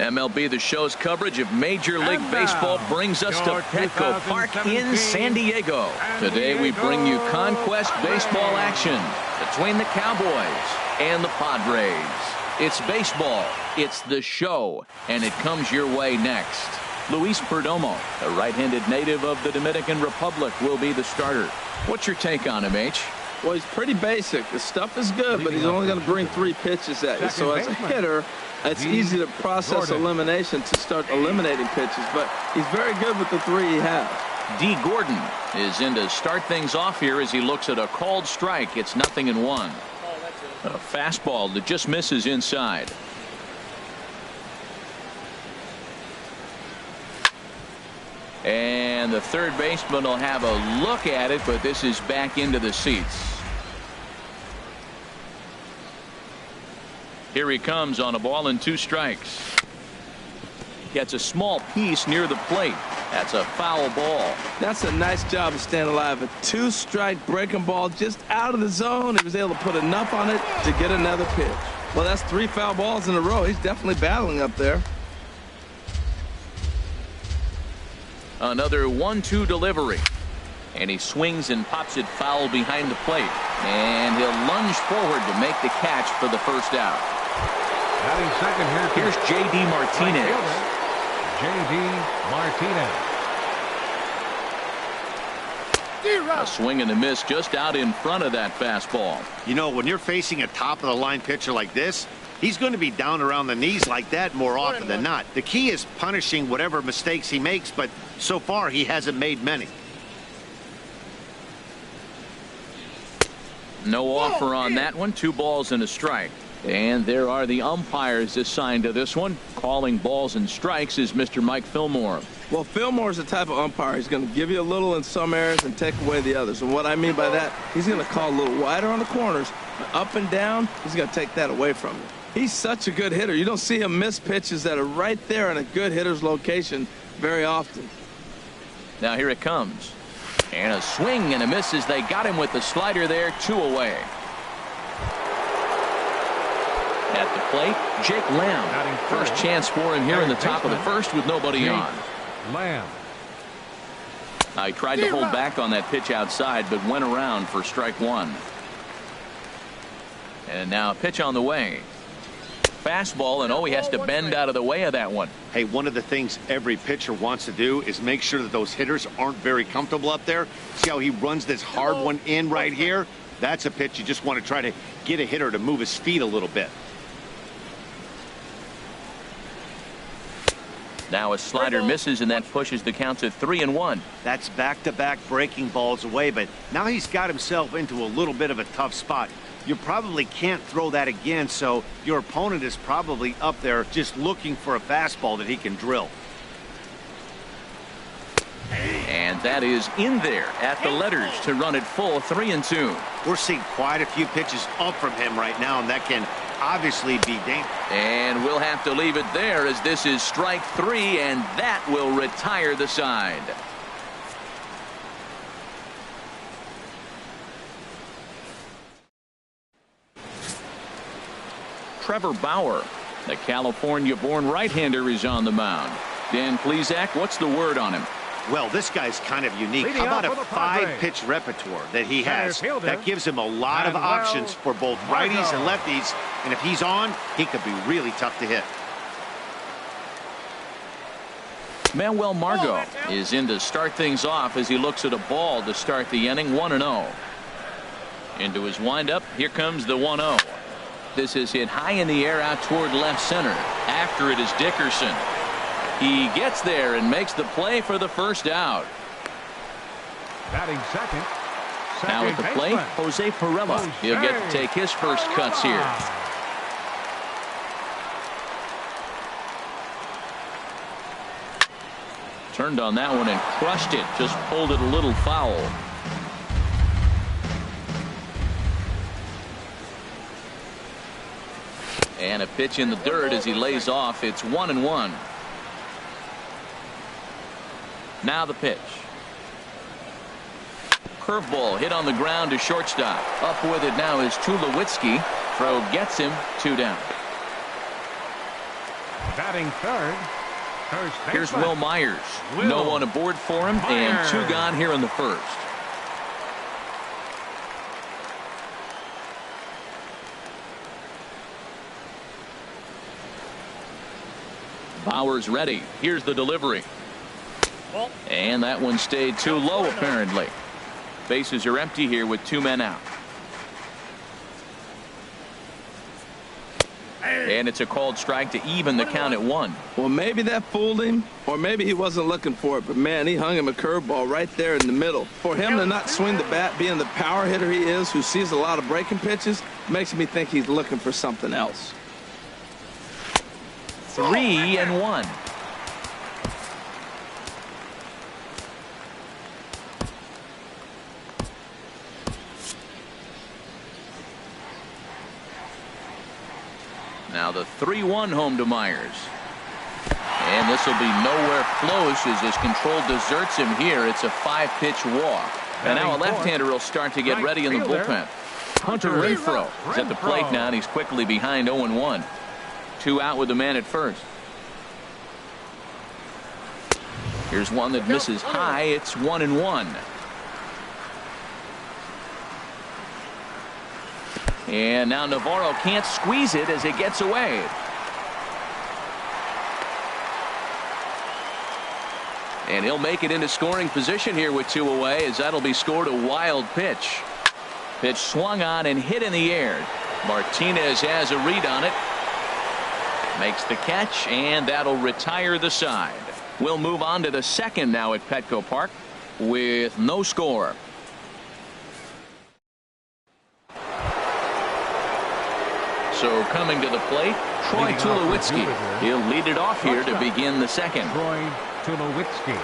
MLB The Show's coverage of Major League Baseball brings us to Petco Park in San Diego. Today we bring you Conquest Baseball action between the Cowboys and the Padres. It's baseball, it's the show, and it comes your way next. Luis Perdomo, a right-handed native of the Dominican Republic, will be the starter. What's your take on him, H? Well, he's pretty basic. The stuff is good, but he's only going to bring 3 pitches at you. So as a hitter, it's easy to process elimination to start eliminating pitches, but he's very good with the 3 he has. D. Gordon is in to start things off here as he looks at a called strike. It's 0-1. A fastball that just misses inside. And the third baseman will have a look at it, but this is back into the seats. Here he comes on a ball and 2 strikes. Gets a small piece near the plate. That's a foul ball. That's a nice job of staying alive. A 2-strike breaking ball just out of the zone. He was able to put enough on it to get another pitch. Well, that's 3 foul balls in a row. He's definitely battling up there. Another 1-2 delivery. And he swings and pops it foul behind the plate. And he'll lunge forward to make the catch for the first out. Batting second here. Here's J.D. Martinez. J.D. Martinez. A swing and a miss just out in front of that fastball. You know, when you're facing a top-of-the-line pitcher like this, he's going to be down around the knees like that more often than not. The key is punishing whatever mistakes he makes, but so far he hasn't made many. No offer on that one. 2 balls and a strike. And there are the umpires assigned to this one. Calling balls and strikes is Mr. Mike Fillmore. Well, Fillmore is the type of umpire. He's going to give you a little in some areas and take away the others. And what I mean by that, he's going to call a little wider on the corners. Up and down, he's going to take that away from you. He's such a good hitter. You don't see him miss pitches that are right there in a good hitter's location very often. Now here it comes. And a swing and a miss as they got him with the slider there. 2 away. At the plate, Jake Lamb. First chance for him here in the top of the first with nobody on. Lamb. I tried to hold back on that pitch outside, but went around for strike 1. And now a pitch on the way. Fastball, and he has to bend out of the way of that one. Hey, one of the things every pitcher wants to do is make sure that those hitters aren't very comfortable up there. See how he runs this hard one in right here? That's a pitch you just want to try to get a hitter to move his feet a little bit. Now a slider misses, and that pushes the count to 3-1. That's back-to-back breaking balls away, but now he's got himself into a little bit of a tough spot. You probably can't throw that again, so your opponent is probably up there just looking for a fastball that he can drill. And that is in there at the letters to run it full 3-2. We're seeing quite a few pitches up from him right now, and that can obviously be dangerous. And we'll have to leave it there as this is strike 3, and that will retire the side. Trevor Bauer, the California-born right-hander, is on the mound. Dan Plesac, what's the word on him? Well, this guy's kind of unique. How about a 5-pitch repertoire that he has? That gives him a lot of options for both righties and lefties. And if he's on, he could be really tough to hit. Manuel Margot is in to start things off as he looks at a ball to start the inning. 1-0. Into his windup. Here comes the 1-0. This is hit high in the air out toward left center. After it is Dickerson. He gets there and makes the play for the first out. Batting second. Now at the plate, Jose Pirela. He'll get to take his first cuts here. Turned on that one and crushed it. Just pulled it a little foul. And a pitch in the dirt as he lays off. It's 1-1. Now the pitch. Curveball hit on the ground to shortstop. Up with it now is Tulowitzki. Throw gets him. 2 down. Batting third. Here's Will Myers. No one aboard for him, and 2 gone here in the first. Bauer's ready. Here's the delivery. And that one stayed too low, apparently. Bases are empty here with 2 men out. And it's a called strike to even the count at 1. Well, maybe that fooled him, or maybe he wasn't looking for it. But, man, he hung him a curveball right there in the middle. For him to not swing the bat, being the power hitter he is, who sees a lot of breaking pitches, makes me think he's looking for something else. 3-1. Now the 3-1 home to Myers. And this will be nowhere close as his control deserts him here. It's a 5-pitch walk. And now a left-hander will start to get ready in the bullpen. Hunter Renfroe is at the plate now, and he's quickly behind 0-1. 2 out with the man at first. Here's one that misses high. It's 1-1. And now Navarro can't squeeze it as it gets away. And he'll make it into scoring position here with 2 away, as that'll be scored a wild pitch. Pitch swung on and hit in the air. Martinez has a read on it. Makes the catch, and that'll retire the side. We'll move on to the second now at Petco Park with no score. So coming to the plate, Troy Tulowitzki. He'll lead it off here to begin the second. Troy Tulowitzki.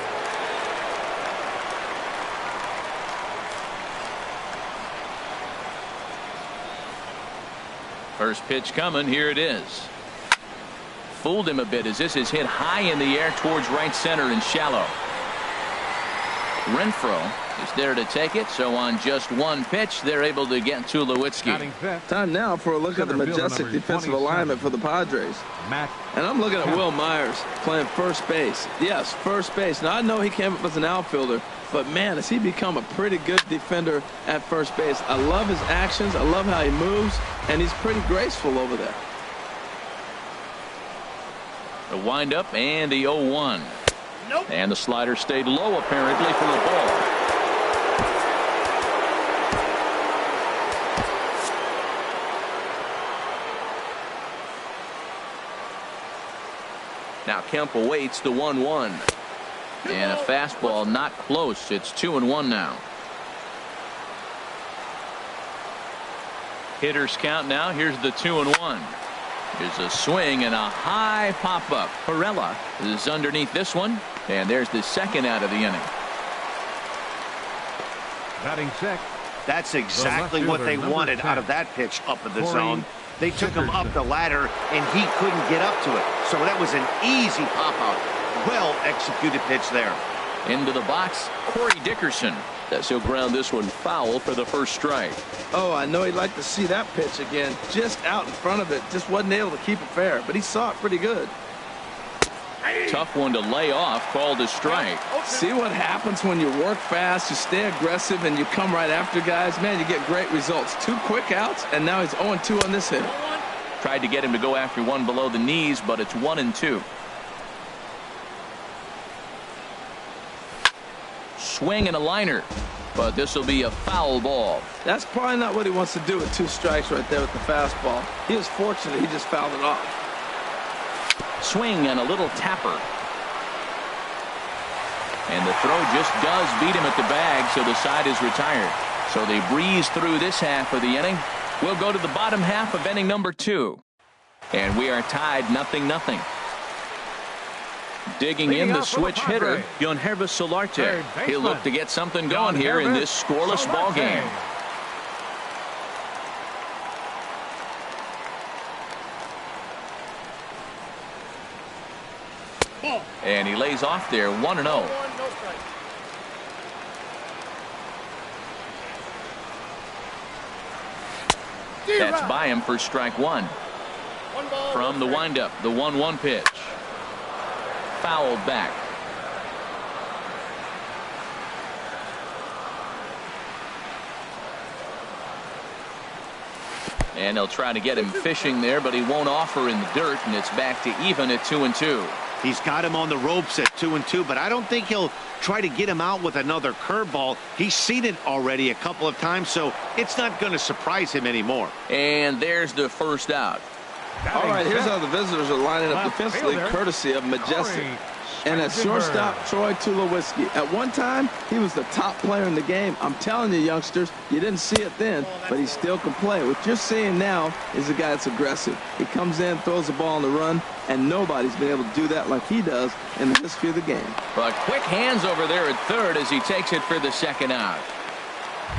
First pitch coming. Here it is. Fooled him a bit as this is hit high in the air towards right center and shallow. Renfroe is there to take it, so on just 1 pitch they're able to get Tulowitzki. Time now for a look at the majestic defensive alignment for the Padres. And I'm looking at Will Myers playing first base. Yes, first base. Now I know he came up as an outfielder, but man, has he become a pretty good defender at first base. I love his actions. I love how he moves, and he's pretty graceful over there. The windup and the 0-1. Nope. And the slider stayed low apparently for the ball. Now Kemp awaits the 1-1. And a fastball not close. It's 2-1 now. Hitters count now. Here's the 2-1. Here's a swing and a high pop-up. Perella is underneath this one. And there's the second out of the inning. Batting sixth. That's exactly what they wanted out of that pitch up in the zone. They took him up the ladder, and he couldn't get up to it. So that was an easy pop-out. Well executed pitch there. Into the box, Corey Dickerson. As he'll ground this one foul for the first strike. Oh, I know he'd like to see that pitch again. Just out in front of it. Just wasn't able to keep it fair, but he saw it pretty good. Tough one to lay off, called a strike. See what happens when you work fast, you stay aggressive, and you come right after guys? Man, you get great results. 2 quick outs, and now he's 0-2 on this hit. Tried to get him to go after one below the knees, but it's 1-2. Swing and a liner, but this will be a foul ball. That's probably not what he wants to do with 2 strikes right there with the fastball. He was fortunate he just fouled it off. Swing and a little tapper. And the throw just does beat him at the bag, so the side is retired. So they breeze through this half of the inning. We'll go to the bottom half of inning number 2. And we are tied 0-0. Digging in the switch hitter, Yonhervis Solarte. He'll look to get something going here in this scoreless ball game. And he lays off there, 1-0. That's by him for strike 1. From the windup, the 1-1 pitch. fouled back. And they'll try to get him fishing there, but he won't offer in the dirt, and it's back to even at 2-2. He's got him on the ropes at 2-2, but I don't think he'll try to get him out with another curveball. He's seen it already a couple of times, so it's not going to surprise him anymore. And there's the first out. All right, here's how the visitors are lining up defensively, courtesy of Majestic. And at shortstop, Troy Tulowitzki. At one time, he was the top player in the game. I'm telling you, youngsters, you didn't see it then, but he still can play. What you're seeing now is a guy that's aggressive. He comes in, throws the ball on the run, and nobody's been able to do that like he does in the history of the game. But quick hands over there at third as he takes it for the second out.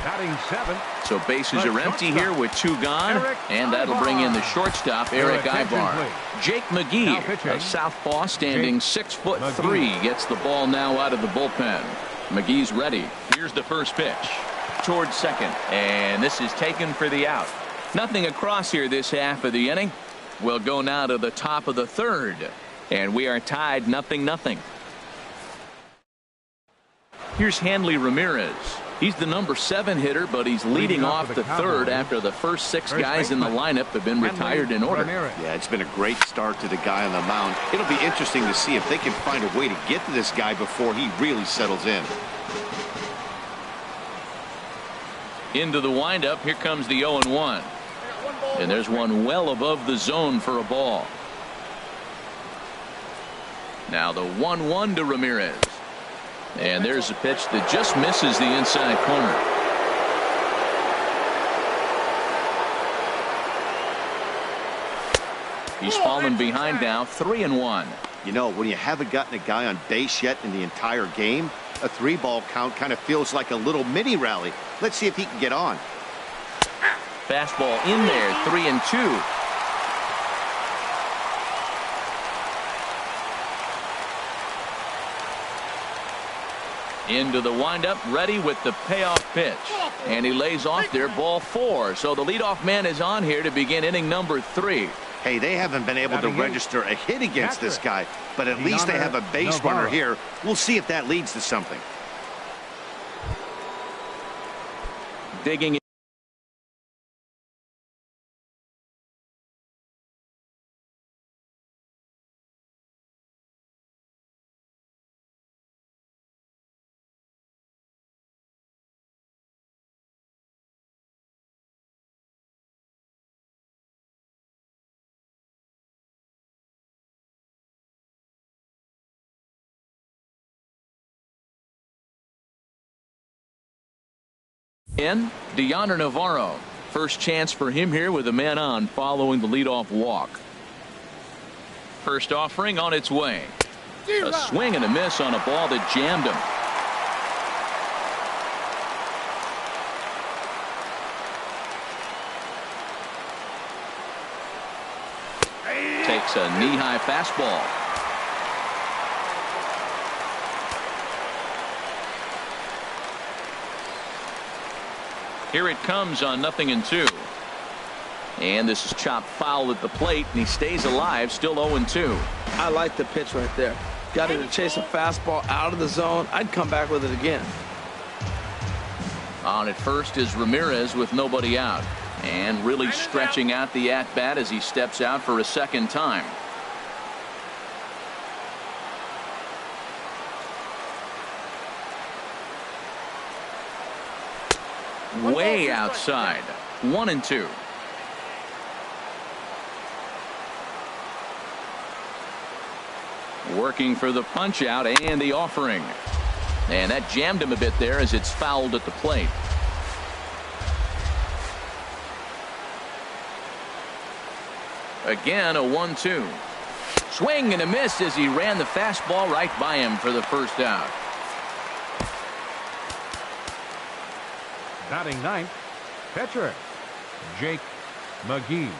Batting 7. So bases are empty here with 2 gone, and that'll bring in the shortstop, Eric Ibar. Jake McGee, a southpaw standing 6'3", gets the ball now out of the bullpen. McGee's ready. Here's the first pitch towards second, and this is taken for the out. Nothing across here this half of the inning. We'll go now to the top of the third, and we are tied 0-0. Here's Hanley Ramirez. He's the number 7 hitter, but he's leading off the third after the first 6 guys in the lineup have been retired in order. Yeah, it's been a great start to the guy on the mound. It'll be interesting to see if they can find a way to get to this guy before he really settles in. Into the windup, here comes the 0-1. And there's one well above the zone for a ball. Now the 1-1 to Ramirez. And there's a pitch that just misses the inside corner. He's fallen behind now, 3-1. You know, when you haven't gotten a guy on base yet in the entire game, a 3-ball count kind of feels like a little mini rally. Let's see if he can get on. Fastball in there, 3-2. Into the windup, ready with the payoff pitch. And he lays off there, ball 4. So the leadoff man is on here to begin inning number 3. Hey, they haven't been able to register a hit against this guy, but at least they have a base runner here. We'll see if that leads to something. Digging in. Deoner Navarro. First chance for him here with a man on following the leadoff walk. First offering on its way. A swing and a miss on a ball that jammed him. Takes a knee-high fastball. Here it comes on 0-2. And this is chopped foul at the plate, and he stays alive, still 0-2. I like the pitch right there. Got him to chase a fastball out of the zone. I'd come back with it again. On at first is Ramirez with nobody out. And really stretching out the at-bat as he steps out for a second time. Way outside. 1-2. Working for the punch out and the offering. And that jammed him a bit there as it's fouled at the plate. Again, a 1-2. Swing and a miss as he ran the fastball right by him for the first out. Batting 9th, pitcher Jake McGee.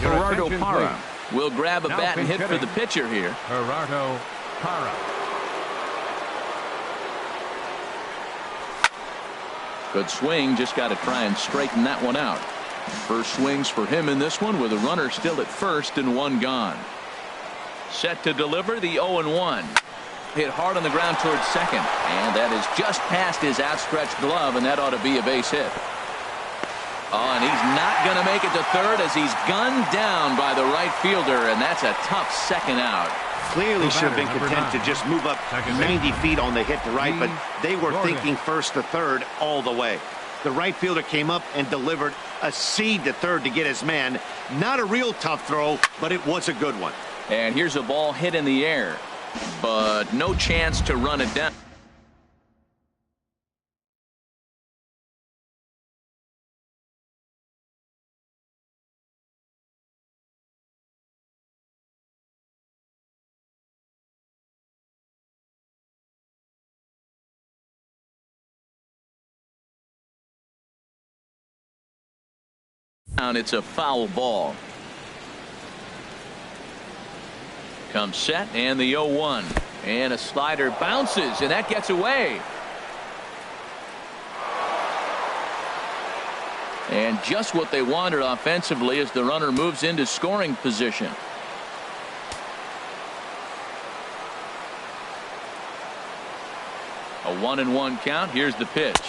Gerardo Parra will grab a Now bat and hit for hitting, the pitcher here. Gerardo Parra. Good swing, just got to try and straighten that one out. First swings for him in this one with a runner still at first and one gone. Set to deliver the 0-1. Hit hard on the ground towards second, and that is just past his outstretched glove, and that ought to be a base hit. Oh, and he's not going to make it to third as he's gunned down by the right fielder, and that's a tough second out. Clearly should have been content to just move up 90 feet on the hit to right, but they were thinking first to third all the way. The right fielder came up and delivered a seed to third to get his man. Not a real tough throw, but it was a good one. And here's a ball hit in the air, but no chance to run it down. It's a foul ball. Comes set and the 0-1, and a slider bounces, and that gets away. And just what they wanted offensively as the runner moves into scoring position. A 1-1 count. Here's the pitch,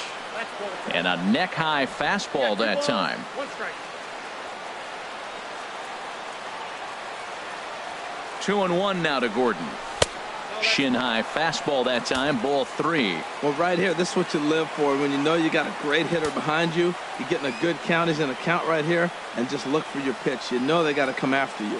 and a neck high fastball that time. 2-1 now to Gordon. Shin high fastball that time, ball 3. Well, right here, this is what you live for. When you know you got a great hitter behind you, you're getting a good count. He's in a count right here, and just look for your pitch. You know they got to come after you.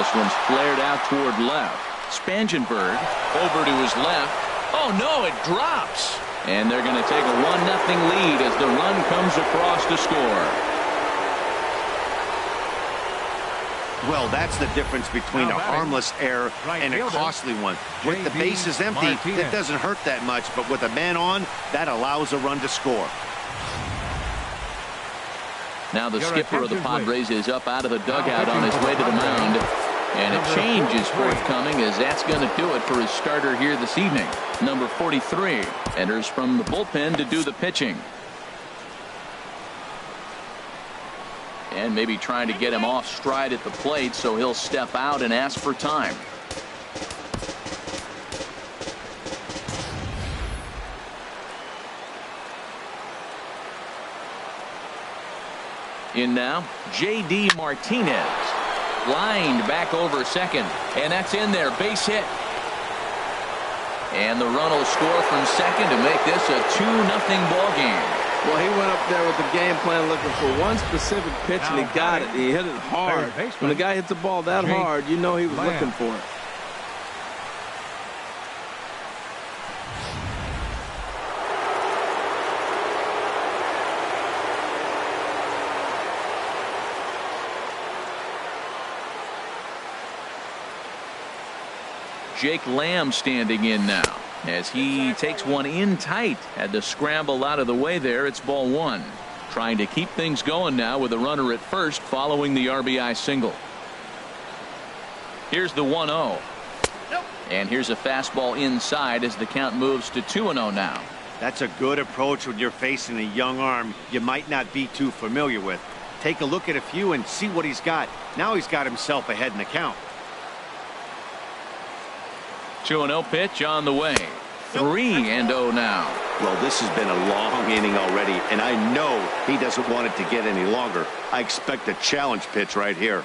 This one's flared out toward left. Spangenberg over to his left. Oh no, it drops. And they're going to take a 1-0 lead as the run comes across to score. Well, that's the difference between a harmless error and a costly one. With the bases empty, that doesn't hurt that much, but with a man on, that allows a run to score. Now the skipper of the Padres is up out of the dugout on his way to the mound. And a change is forthcoming, as that's going to do it for his starter here this evening. Number 43 enters from the bullpen to do the pitching. And maybe trying to get him off stride at the plate, so he'll step out and ask for time. In now, J.D. Martinez. Lined back over second, and that's in there. Base hit. And the run will score from second to make this a 2-0 ball game. Well, he went up there with the game plan looking for one specific pitch, and he got it. He hit it hard. When the guy hits the ball that hard, you know he was looking for it. Jake Lamb standing in now as he takes one in tight. Had to scramble out of the way there. It's ball 1. Trying to keep things going now with a runner at first following the RBI single. Here's the 1-0. And here's a fastball inside as the count moves to 2-0 now. That's a good approach when you're facing a young arm you might not be too familiar with. Take a look at a few and see what he's got. Now he's got himself ahead in the count. 2-0 pitch on the way. 3-0 now. Well, this has been a long inning already, and I know he doesn't want it to get any longer. I expect a challenge pitch right here.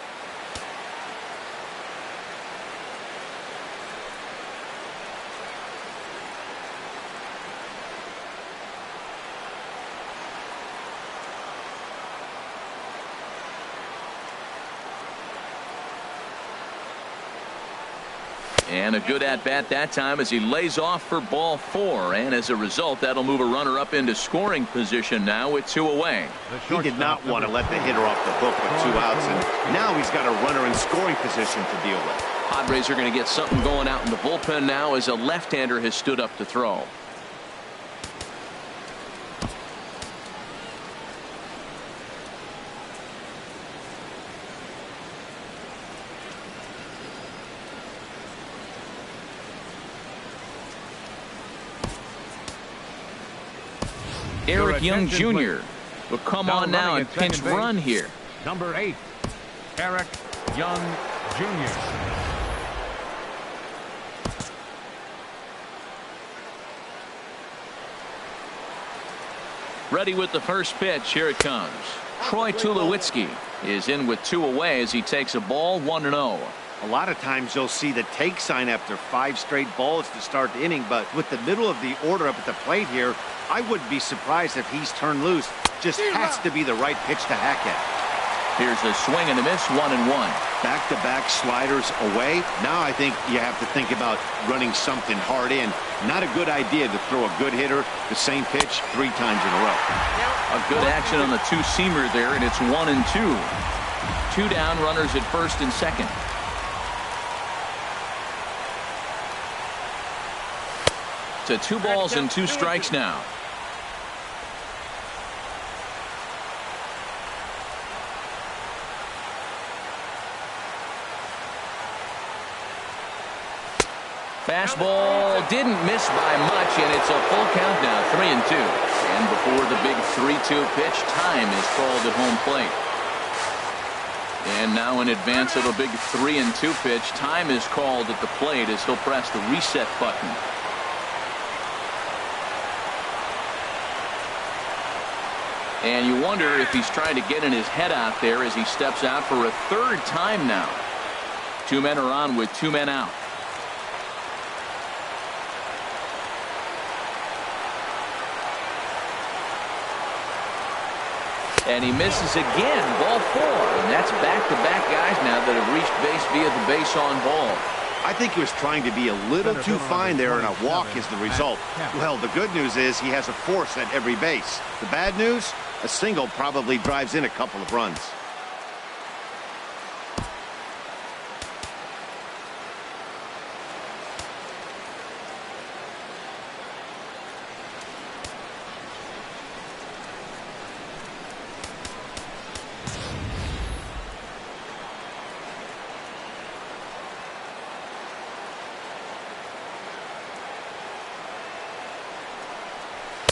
And a good at-bat that time as he lays off for ball 4. And as a result, that'll move a runner up into scoring position now with 2 away. He did not want to let the hitter off the hook with 2 outs, and now he's got a runner in scoring position to deal with. Padres are going to get something going out in the bullpen now as a left-hander has stood up to throw. Eric Young Jr. will come on now and pinch run here. Number 8, Eric Young Jr. Ready with the first pitch. Here it comes. Troy Tulowitzki is in with 2 away as he takes a ball 1-0. A lot of times you'll see the take sign after 5 straight balls to start the inning, but with the middle of the order up at the plate here, I wouldn't be surprised if he's turned loose. Just has to be the right pitch to hack at. Here's a swing and a miss, 1-1. Back-to-back sliders away. Now I think you have to think about running something hard in. Not a good idea to throw a good hitter the same pitch 3 times in a row. A good action on the 2-seamer there, and it's 1-2. 2 down, runners at first and second. To 2 balls and 2 strikes now. Fastball didn't miss by much, and it's a full count now, 3-2. And before the big 3-2 pitch, time is called at home plate. And now in advance of a big 3-2 pitch, time is called at the plate as he'll press the reset button. And you wonder if he's trying to get in his head out there as he steps out for a 3rd time now. 2 men are on with 2 men out. And he misses again, ball 4. And that's back-to-back guys now that have reached base via the base on ball. I think he was trying to be a little too fine there, and a walk is the result. Well, the good news is he has a force at every base. The bad news, a single probably drives in a couple of runs.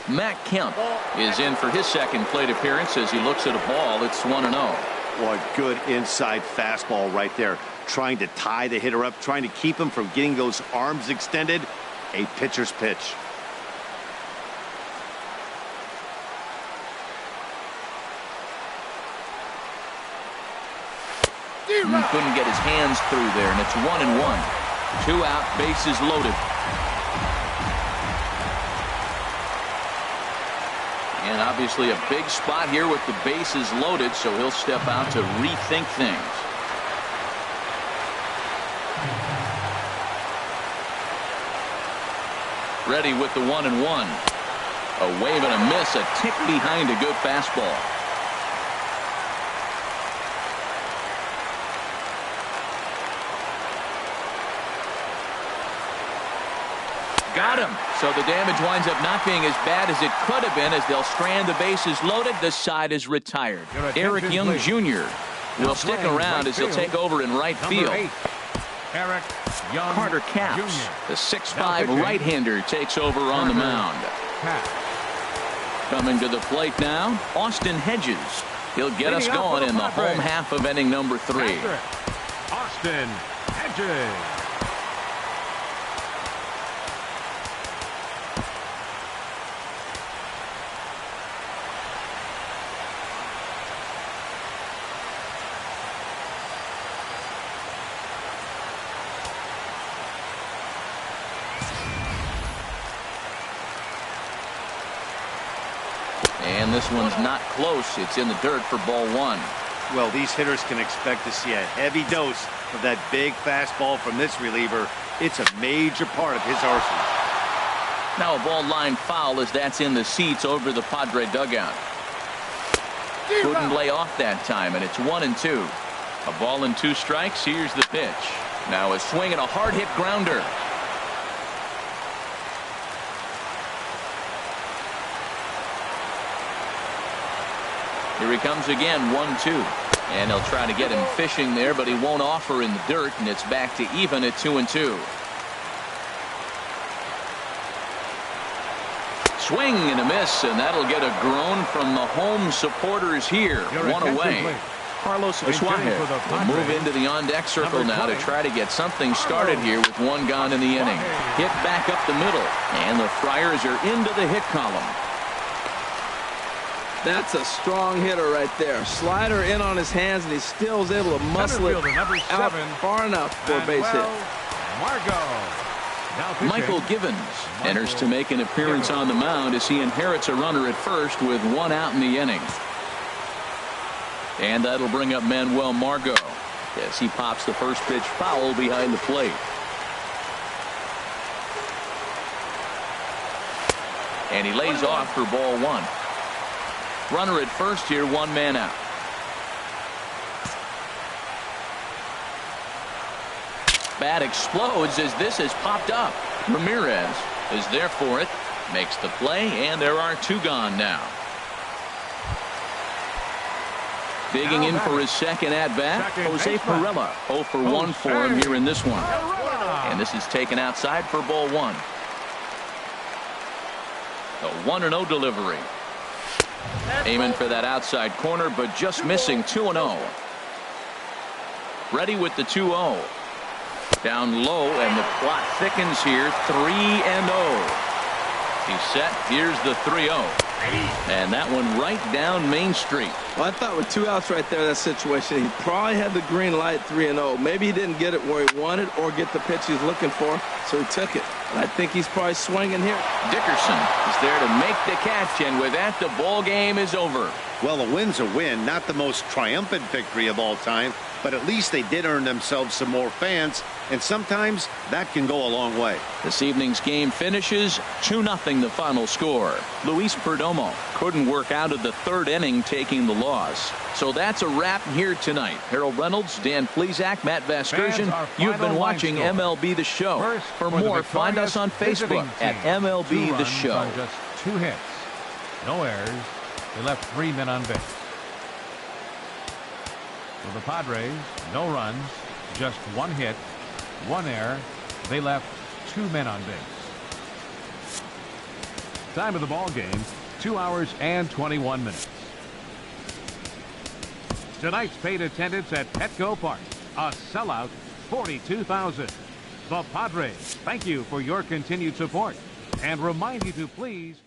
Matt Kemp is in for his second plate appearance as he looks at a ball. It's 1-0. Boy, good inside fastball right there. Trying to tie the hitter up, trying to keep him from getting those arms extended. A pitcher's pitch. Couldn't get his hands through there, and it's 1-1. 2 out, bases loaded. And obviously a big spot here with the bases loaded, so he'll step out to rethink things. Ready with the 1-1. A wave and a miss, a tick behind a good fastball. Got him. So the damage winds up not being as bad as it could have been as they'll strand the bases loaded. The side is retired. Eric Young Jr. will stick around as he'll take over in right field. 8, Eric Young Carter Capps, Jr. the 6'5" right-hander, takes over on the mound. Coming to the plate now, Austin Hedges. He'll get us going in the home half of inning number 3. Austin Hedges. And this one's not close. It's in the dirt for ball 1. Well, these hitters can expect to see a heavy dose of that big fastball from this reliever. It's a major part of his arsenal. Now a ball line foul as that's in the seats over the Padre dugout. Couldn't lay off that time, and it's 1-2. A ball and 2 strikes. Here's the pitch. Now a swing and a hard hit grounder. Here he comes again, 1-2. And he'll try to get him fishing there, but he won't offer in the dirt, and it's back to even at 2-2. Swing and a miss, and that'll get a groan from the home supporters here. One away. Carlos Suarez will move into the on-deck circle now to try to get something started here with one gone in the inning. Hit back up the middle, and the Friars are into the hit column. That's a strong hitter right there. Slider in on his hands, and he still is able to muscle it out far enough for a base hit. Michael Givens enters to make an appearance on the mound as he inherits a runner at first with one out in the inning. And that'll bring up Manuel Margot as he pops the first pitch foul behind the plate. And he lays off for ball one. Runner at first here, one man out. Bat explodes as this has popped up. Ramirez is there for it, makes the play, and there are two gone now. Digging in for his second at-bat, Jose Pirela. 0 for 1 for him here in this one. And this is taken outside for ball one. A 1-0 delivery. Aiming for that outside corner, but just missing. 2-0. Ready with the 2-0. Down low, and the plot thickens here. 3-0. He's set. Here's the 3-0. And that one right down Main Street. Well, I thought with two outs right there in that situation, he probably had the green light. 3-0. Maybe he didn't get it where he wanted or get the pitch he's looking for, so he took it. And I think he's probably swinging here. Dickerson is there to make the catch, and with that, the ball game is over. Well, a win's a win. Not the most triumphant victory of all time, but at least they did earn themselves some more fans, and sometimes that can go a long way. This evening's game finishes 2-0 the final score. Luis Perdomo couldn't work out of the third inning, taking the loss. So that's a wrap here tonight. Harold Reynolds, Dan Plesac, Matt Vasgersian. You've been watching MLB The Show. For more, find us on Facebook at MLB The Show. On just 2 hits, no errors. They left 3 men on base. For the Padres, no runs, just 1 hit, 1 error. They left 2 men on base. Time of the ball game, 2 hours and 21 minutes. Tonight's paid attendance at Petco Park, a sellout, 42,000. The Padres thank you for your continued support and remind you to please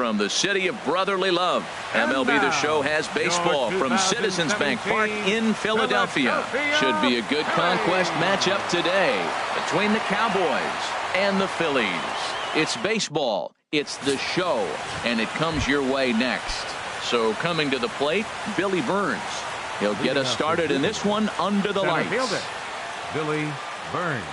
from the city of brotherly love. MLB The Show has baseball from Citizens Bank Park in Philadelphia. Should be a good conquest matchup today between the Cowboys and the Phillies. It's baseball, it's the show, and it comes your way next. So coming to the plate, Billy Burns. He'll get us started in this one under the lights. Billy Burns.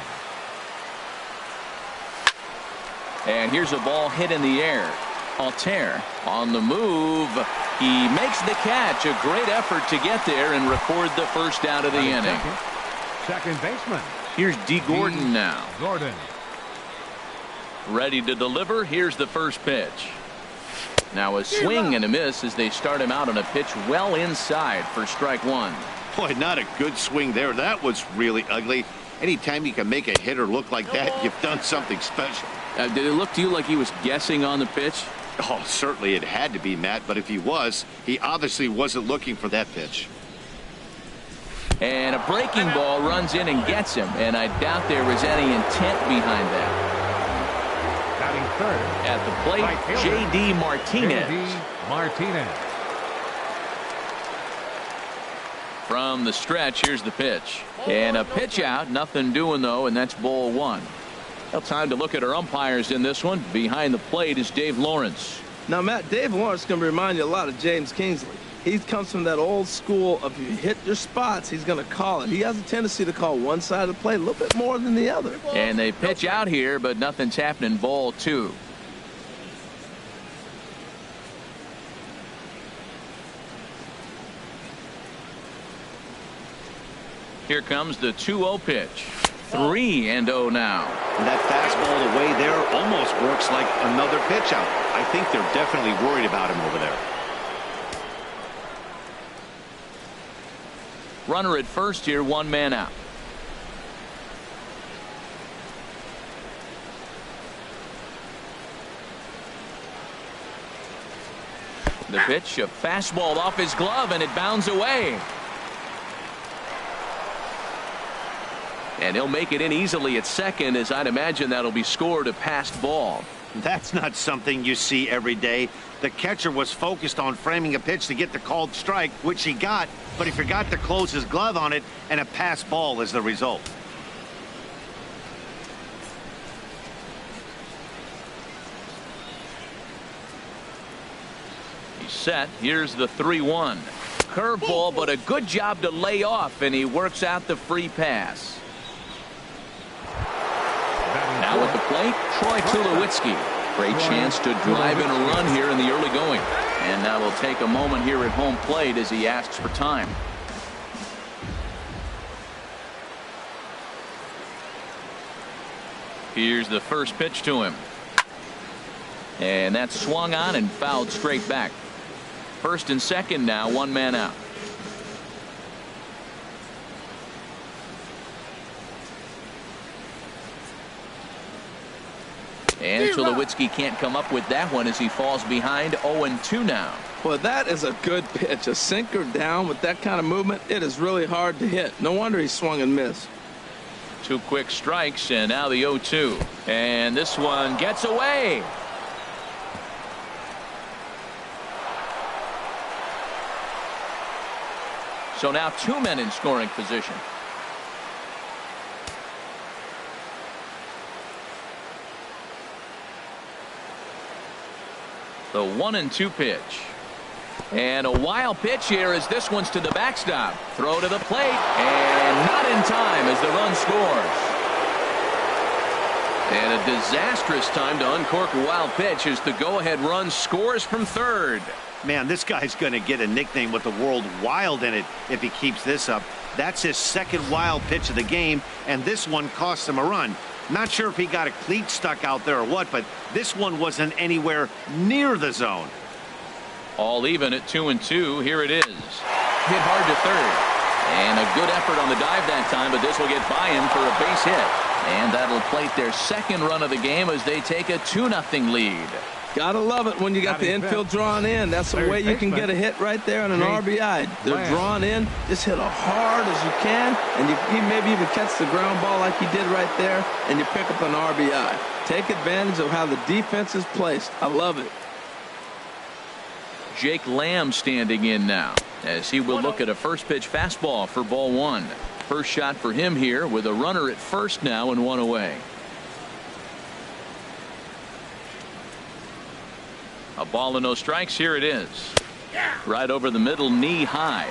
And here's a ball hit in the air. Altair on the move. He makes the catch. A great effort to get there and record the first out of the inning. Second baseman. Here's D. Gordon now. Gordon. Ready to deliver. Here's the first pitch. Now a swing and a miss as they start him out on a pitch well inside for strike one. Boy, not a good swing there. That was really ugly. Anytime you can make a hitter look like that, you've done something special. Did it look to you like he was guessing on the pitch? Oh, certainly it had to be, Matt, but if he was, he obviously wasn't looking for that pitch. And a breaking ball runs in and gets him, and I doubt there was any intent behind that. Batting third. At the plate, J.D. Martinez. J.D. Martinez. From the stretch, here's the pitch. And a pitch out, nothing doing though, and that's ball one. Well, time to look at our umpires in this one. Behind the plate is Dave Lawrence. Now, Matt, Dave Lawrence is going to remind you a lot of James Kingsley. He comes from that old school of you hit your spots, he's going to call it. He has a tendency to call one side of the plate a little bit more than the other. And they pitch out here, but nothing's happening. Ball two. Here comes the 2-0 pitch. 3-0 now. And that fastball away there almost works like another pitch out. I think they're definitely worried about him over there. Runner at first here, one man out. The pitch, a fastball off his glove, and it bounds away. And he'll make it in easily at second, as I'd imagine that'll be scored a passed ball. That's not something you see every day. The catcher was focused on framing a pitch to get the called strike, which he got, but he forgot to close his glove on it, and a passed ball is the result. He's set. Here's the 3-1. Curveball, but a good job to lay off, and he works out the free pass. Now at the plate, Troy Tulowitzki. Great chance to drive in a run here in the early going. And now we'll take a moment here at home plate as he asks for time. Here's the first pitch to him. And that's swung on and fouled straight back. First and second now, one man out. And Tulowitzki can't come up with that one as he falls behind. 0-2 now. Well, that is a good pitch. A sinker down with that kind of movement, it is really hard to hit. No wonder he swung and missed. Two quick strikes, and now the 0-2. And this one gets away. So now two men in scoring position. The 1-2 pitch. And a wild pitch here as this one's to the backstop. Throw to the plate, and not in time as the run scores. And a disastrous time to uncork a wild pitch as the go-ahead run scores from third. Man, this guy's going to get a nickname with the word wild in it if he keeps this up. That's his second wild pitch of the game, and this one cost him a run. Not sure if he got a cleat stuck out there or what, but this one wasn't anywhere near the zone. All even at 2-2. Here it is. Hit hard to third. And a good effort on the dive that time, but this will get by him for a base hit. And that'll plate their second run of the game as they take a 2-0 lead. Gotta love it when you got the infield drawn in. That's the way you can get a hit right there on an RBI. They're drawn in. Just hit as hard as you can, and you maybe even catch the ground ball like you did right there, and you pick up an RBI. Take advantage of how the defense is placed. I love it. Jake Lamb standing in now, as he will look at a first pitch fastball for ball one. First shot for him here with a runner at first now and one away. A ball and no strikes. Here it is. Right over the middle, knee high.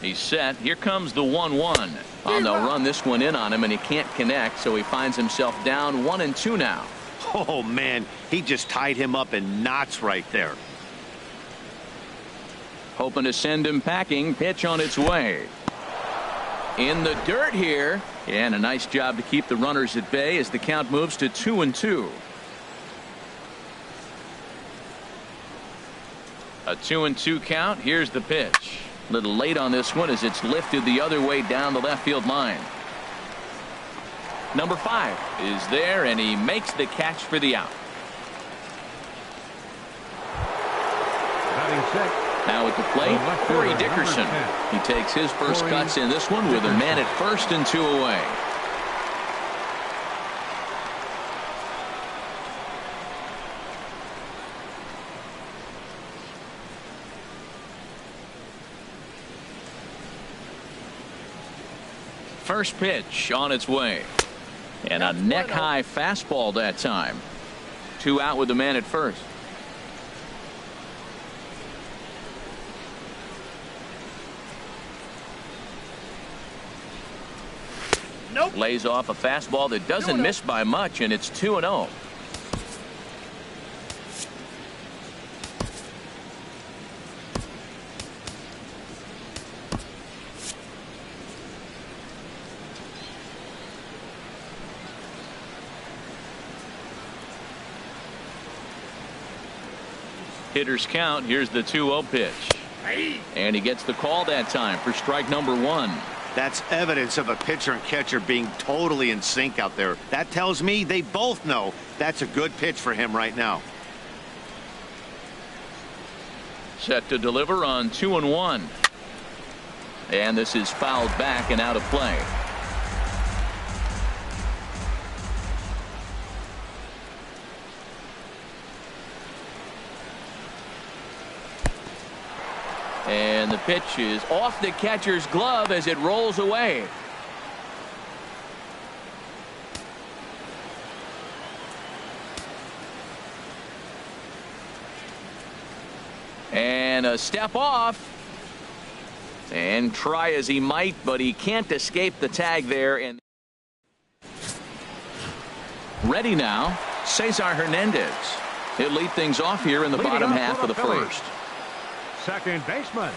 He's set. Here comes the 1-1. Oh, they'll run this one in on him, and he can't connect, so he finds himself down 1-2 now. Oh, man, he just tied him up in knots right there. Hoping to send him packing. Pitch on its way. In the dirt here, and a nice job to keep the runners at bay as the count moves to 2-2. A 2-2 count. Here's the pitch. A little late on this one as it's lifted the other way down the left field line. Number 5 is there, and he makes the catch for the out. Now at the plate, Corey Dickerson. He takes his first cuts in this one with a man at first and 2 away. First pitch on its way. And a neck-high fastball that time. 2 out with the man at first. Nope. Lays off a fastball that doesn't miss by much, and it's 2-0. Hitters count. Here's the 2-0 pitch. And he gets the call that time for strike number 1. That's evidence of a pitcher and catcher being totally in sync out there. That tells me they both know that's a good pitch for him right now. Set to deliver on 2-1. And this is fouled back and out of play. And the pitch is off the catcher's glove as it rolls away. And a step off. And try as he might, but he can't escape the tag there. And ready now, Cesar Hernandez. He'll lead things off here in the bottom half of the first. Second baseman.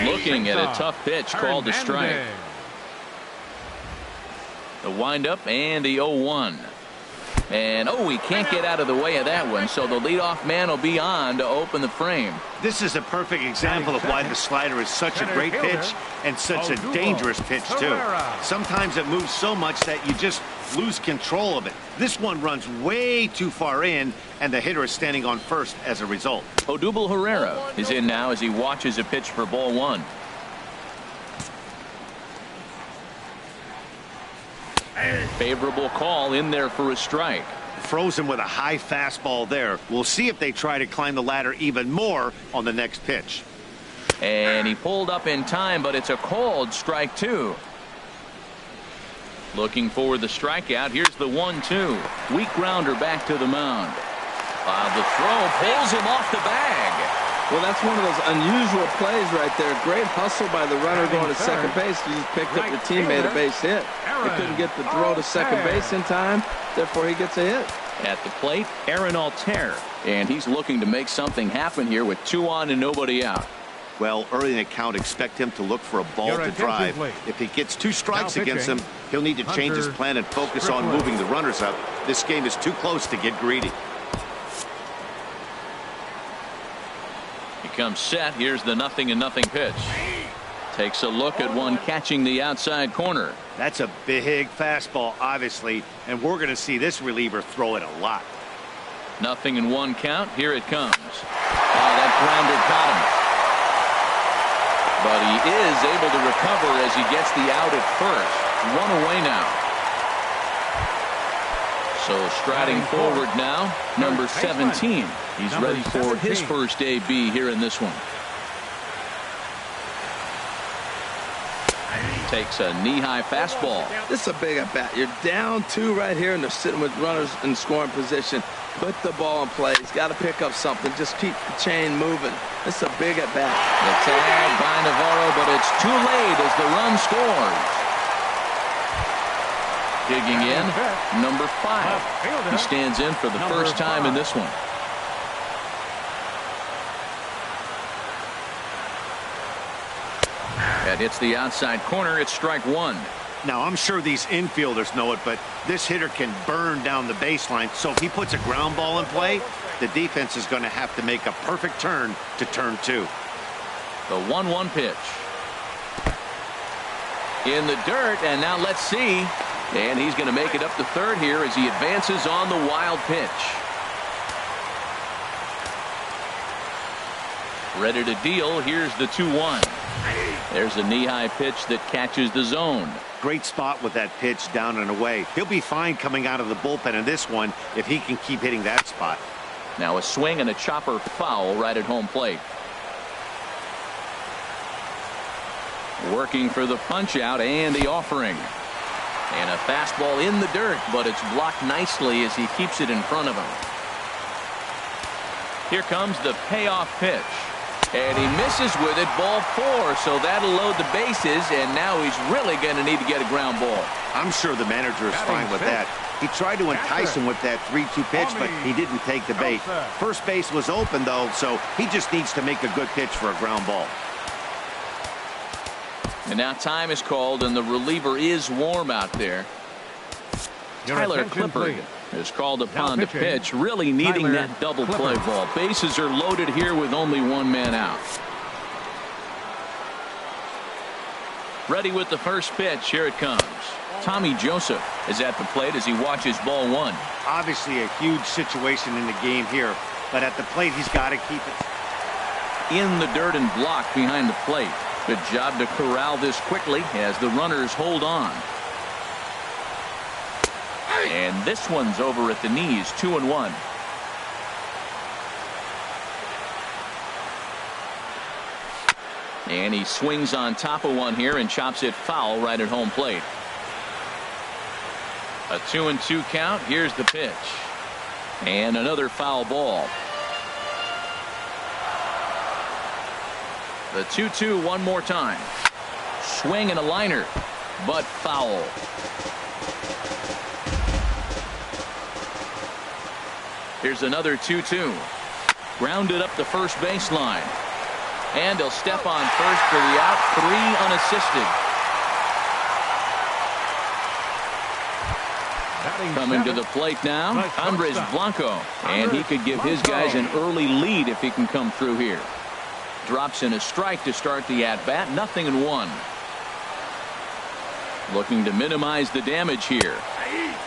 Looking at a tough pitch called a strike. The windup and the 0-1. And he can't get out of the way of that one, so the leadoff man will be on to open the frame. This is a perfect example of why the slider is such a great pitch and such a dangerous pitch too. Sometimes it moves so much that you just lose control of it. This one runs way too far in, and the hitter is standing on first as a result. Odubel Herrera is in now as he watches a pitch for ball 1. Favorable call in there for a strike. Frozen with a high fastball there. We'll see if they try to climb the ladder even more on the next pitch. And he pulled up in time, but it's a called strike 2. Looking for the strikeout. Here's the 1-2. Weak grounder back to the mound. The throw pulls him off the bag. Well, that's one of those unusual plays right there. Great hustle by the runner going to second base. He just picked up your teammate a base hit. He couldn't get the throw to second base in time. Therefore, he gets a hit. At the plate, Aaron Altair. And he's looking to make something happen here with 2 on and nobody out. Well, early in the count, expect him to look for a ball to drive. If he gets 2 strikes against him, he'll need to change his plan and focus on moving the runners up. This game is too close to get greedy. He comes set. Here's the 0-0 pitch. Takes a look at one catching the outside corner. That's a big fastball, obviously, and we're going to see this reliever throw it a lot. 0-1 count. Here it comes. That grounder caught him. But he is able to recover as he gets the out at first. one away now. So striding forward now, number 17. He's ready for his first AB here in this one. Takes a knee-high fastball. This is a big at bat. You're down 2 right here, and they're sitting with runners in scoring position. Put the ball in play. He's got to pick up something. Just keep the chain moving. This is a big at bat. The tag by Navarro, but it's too late as the run scores. Digging in, number 5. He stands in for the first time in this one. That hits the outside corner. It's strike 1. Now, I'm sure these infielders know it, but this hitter can burn down the baseline. So if he puts a ground ball in play, the defense is going to have to make a perfect turn to turn 2. The 1-1 pitch. In the dirt, and now let's see. And he's going to make it up to third here as he advances on the wild pitch. Ready to deal. Here's the 2-1. There's a knee-high pitch that catches the zone. Great spot with that pitch down and away. He'll be fine coming out of the bullpen in this one if he can keep hitting that spot. Now a swing and a chopper foul right at home plate. Working for the punch out and the offering. And a fastball in the dirt, but it's blocked nicely as he keeps it in front of him. Here comes the payoff pitch. And he misses with it, ball 4, so that'll load the bases, and now he's really going to need to get a ground ball. I'm sure the manager is fine with that. He tried to entice him with that 3-2 pitch, but he didn't take the bait. First base was open, though, so he just needs to make a good pitch for a ground ball. And now time is called, and the reliever is warm out there. Tyler Clippard is called upon to pitch, really needing that double play ball. Bases are loaded here with only one man out. Ready with the first pitch. Here it comes. Tommy Joseph is at the plate as he watches ball 1. Obviously a huge situation in the game here, but at the plate he's got to keep it in the dirt and blocked behind the plate. Good job to corral this quickly as the runners hold on. And this one's over at the knees, 2-1. And he swings on top of one here and chops it foul right at home plate. A 2-2 count. Here's the pitch. And another foul ball. The 2-2 one more time. Swing and a liner, but foul. Here's another 2-2. Grounded up the first baseline. And he'll step on first for the out. 3 unassisted. Coming to the plate now, Andres Blanco. And he could give his guys an early lead if he can come through here. Drops in a strike to start the at-bat. 0-1. Looking to minimize the damage here.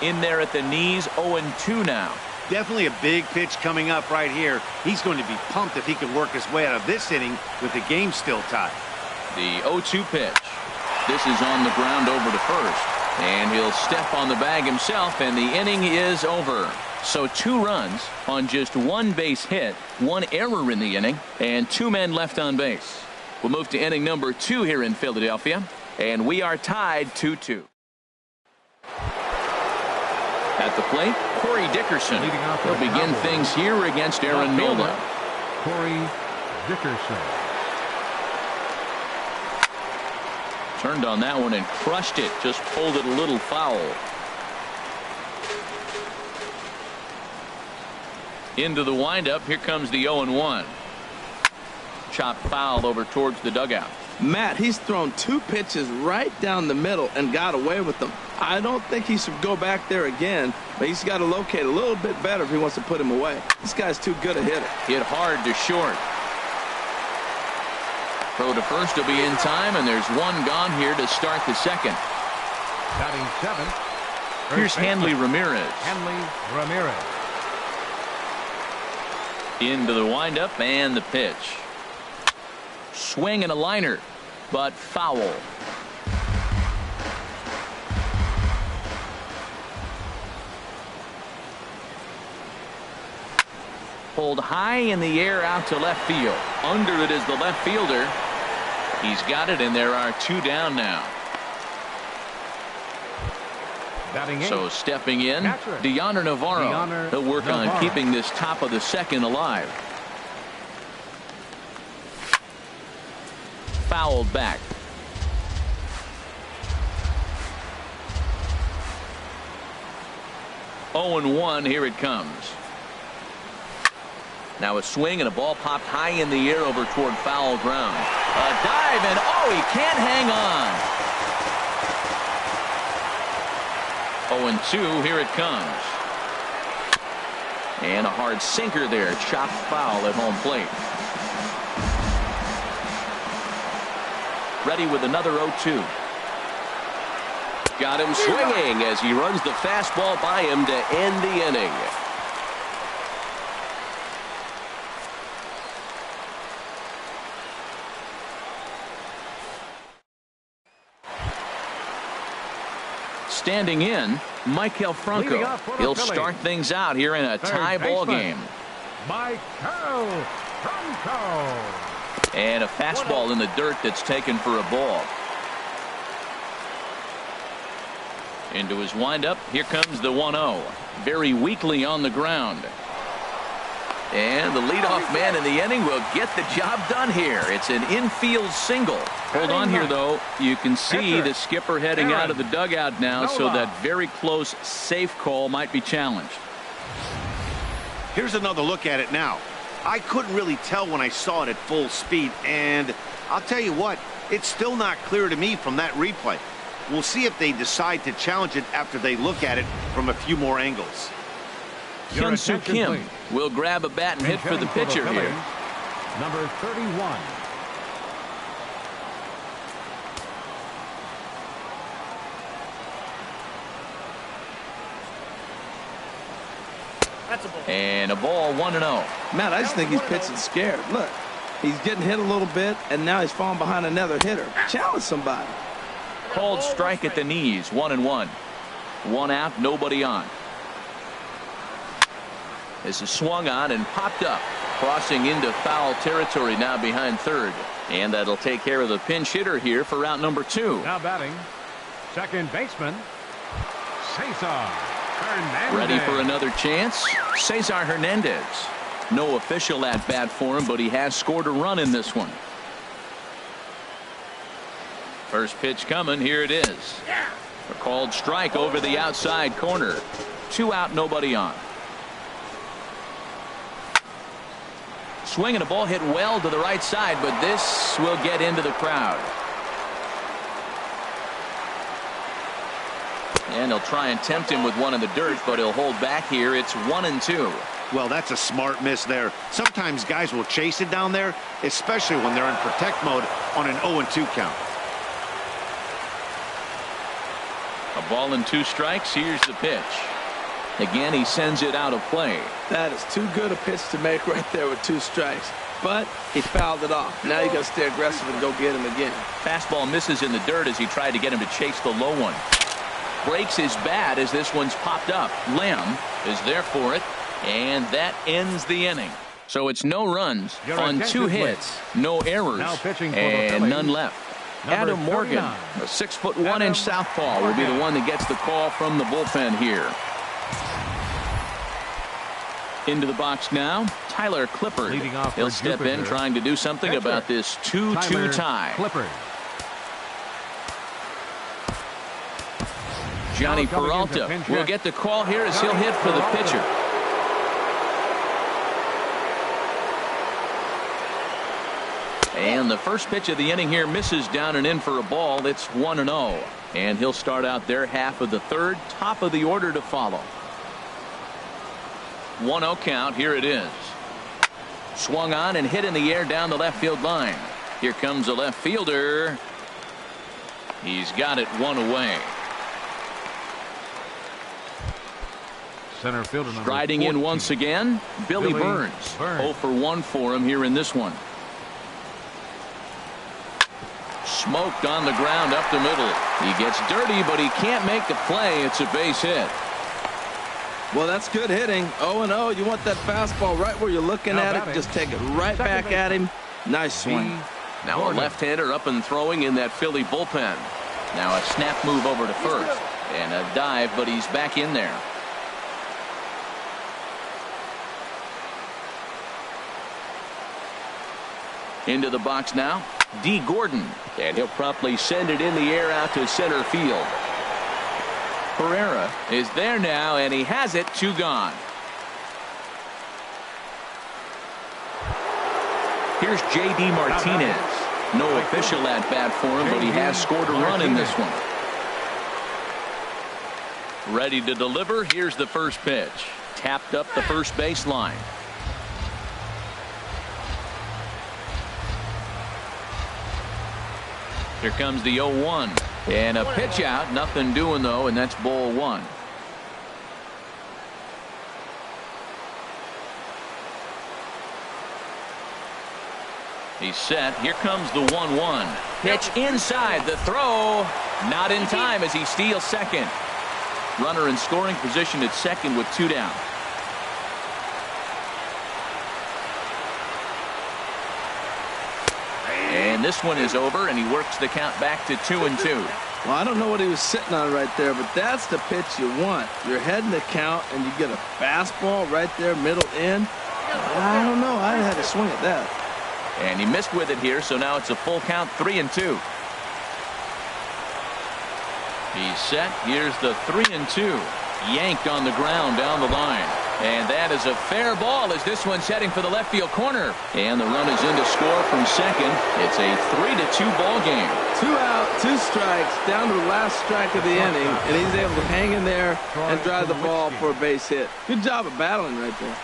In there at the knees, 0-2 now. Definitely a big pitch coming up right here. He's going to be pumped if he can work his way out of this inning with the game still tied. The 0-2 pitch. This is on the ground over to first. And he'll step on the bag himself, and the inning is over. So 2 runs on just 1 base hit, 1 error in the inning, and 2 men left on base. We'll move to inning number 2 here in Philadelphia, and we are tied 2-2. At the plate, Corey Dickerson. He'll begin things here against Aaron Milne. Corey Dickerson. Turned on that one and crushed it. Just pulled it a little foul. Into the windup. Here comes the 0-1. Chopped foul over towards the dugout. Matt, he's thrown 2 pitches right down the middle and got away with them. I don't think he should go back there again, but he's got to locate a little bit better if he wants to put him away. This guy's too good a hitter. Hit hard to short. Throw to first will be in time, and there's 1 gone here to start the second. Batting 7. Here's Hanley Ramirez. Hanley Ramirez. Into the windup and the pitch. Swing and a liner, but foul. Pulled high in the air out to left field. Under it is the left fielder. He's got it, and there are 2 down now. So stepping in, Deoner Navarro. He'll work on keeping this top of the second alive. Fouled back. Oh and 1, here it comes. Now a swing and a ball popped high in the air over toward foul ground. A dive, and oh, he can't hang on. 0-2, here it comes. And a hard sinker there, chopped foul at home plate. Ready with another 0-2. Got him swinging as he runs the fastball by him to end the inning. Standing in, Michael Franco. He'll start things out here in a tie ball game. Michael Franco. And a fastball in the dirt that's taken for a ball. Into his windup. Here comes the 1-0. Very weakly on the ground. And the leadoff man in the inning will get the job done here. It's an infield single. Hold on here, though. You can see the skipper heading out of the dugout now, so that very close, safe call might be challenged. Here's another look at it now. I couldn't really tell when I saw it at full speed, and I'll tell you what, it's still not clear to me from that replay. We'll see if they decide to challenge it after they look at it from a few more angles. Hyun-Soo Kim will grab a bat and hit for the pitcher here. Number 31. And a ball, 1-0. Matt, I just think he's pitching scared. Look, he's getting hit a little bit, and now he's falling behind another hitter. Challenge somebody. Called strike at the knees, 1-1. 1 out, nobody on. This is swung on and popped up, crossing into foul territory now behind third. And that'll take care of the pinch hitter here for out number 2. Now batting, second baseman, Cesar Hernandez. Ready for another chance? Cesar Hernandez. No official at bat for him, but he has scored a run in this one. First pitch coming. Here it is. A called strike over the outside corner. 2 out, nobody on. Swing and a ball hit well to the right side, but this will get into the crowd. And he'll try and tempt him with one in the dirt, but he'll hold back here. It's 1-2. Well, that's a smart miss there. Sometimes guys will chase it down there, especially when they're in protect mode on an 0-2 count. A ball and 2 strikes. Here's the pitch. Again, he sends it out of play. That is too good a pitch to make right there with 2 strikes. But he fouled it off. Now you got to stay aggressive and go get him again. Fastball misses in the dirt as he tried to get him to chase the low one. Breaks his bat as this one's popped up. Lamb is there for it, and that ends the inning. So it's no runs on 2 hits, no errors, and none left. Adam Morgan, a 6'1" southpaw, will be the one that gets the call from the bullpen here. Into the box now, Tyler Clippard. He'll step in trying to do something about this 2-2 tie. Clippard. Johnny Peralta will get the call here as he'll hit for the pitcher. And the first pitch of the inning here misses down and in for a ball. It's 1-0. And he'll start out their half of the third, top of the order to follow. 1-0 count. Here it is. Swung on and hit in the air down the left field line. Here comes the left fielder. He's got it 1 away. Center fielder striding in once again, Billy Burns. 0 for 1 for him here in this one. Smoked on the ground up the middle. He gets dirty, but he can't make the play. It's a base hit. Well, that's good hitting. 0-0. You want that fastball right where you're looking at it. Just take it right back at him. Nice swing. Now a left-hander up and throwing in that Philly bullpen. Now a snap move over to first. And a dive, but he's back in there. Into the box now, D. Gordon. And he'll promptly send it in the air out to center field. Herrera is there now, and he has it. 2 gone. Here's J.D. Martinez. No official at bat for him, but he has scored a run in this one. Ready to deliver. Here's the first pitch. Tapped up the first baseline. Here comes the 0-1. And a pitch out. Nothing doing, though, and that's ball 1. He's set. Here comes the 1-1. Pitch inside. The throw. Not in time as he steals second. Runner in scoring position at second with 2 down. And this one is over, and he works the count back to 2-2. Well, I don't know what he was sitting on right there, but that's the pitch you want. You're heading the count, and you get a fastball right there, middle in. I don't know. I'd have had to swing at that. And he missed with it here, so now it's a full count, 3-2. He's set. Here's the 3-2. Yanked on the ground down the line. And that is a fair ball as this one's heading for the left field corner. And the run is in to score from second. It's a 3-2 ball game. 2 out, 2 strikes, down to the last strike of the inning, and he's able to hang in there and drive the ball for a base hit. Good job of battling right there.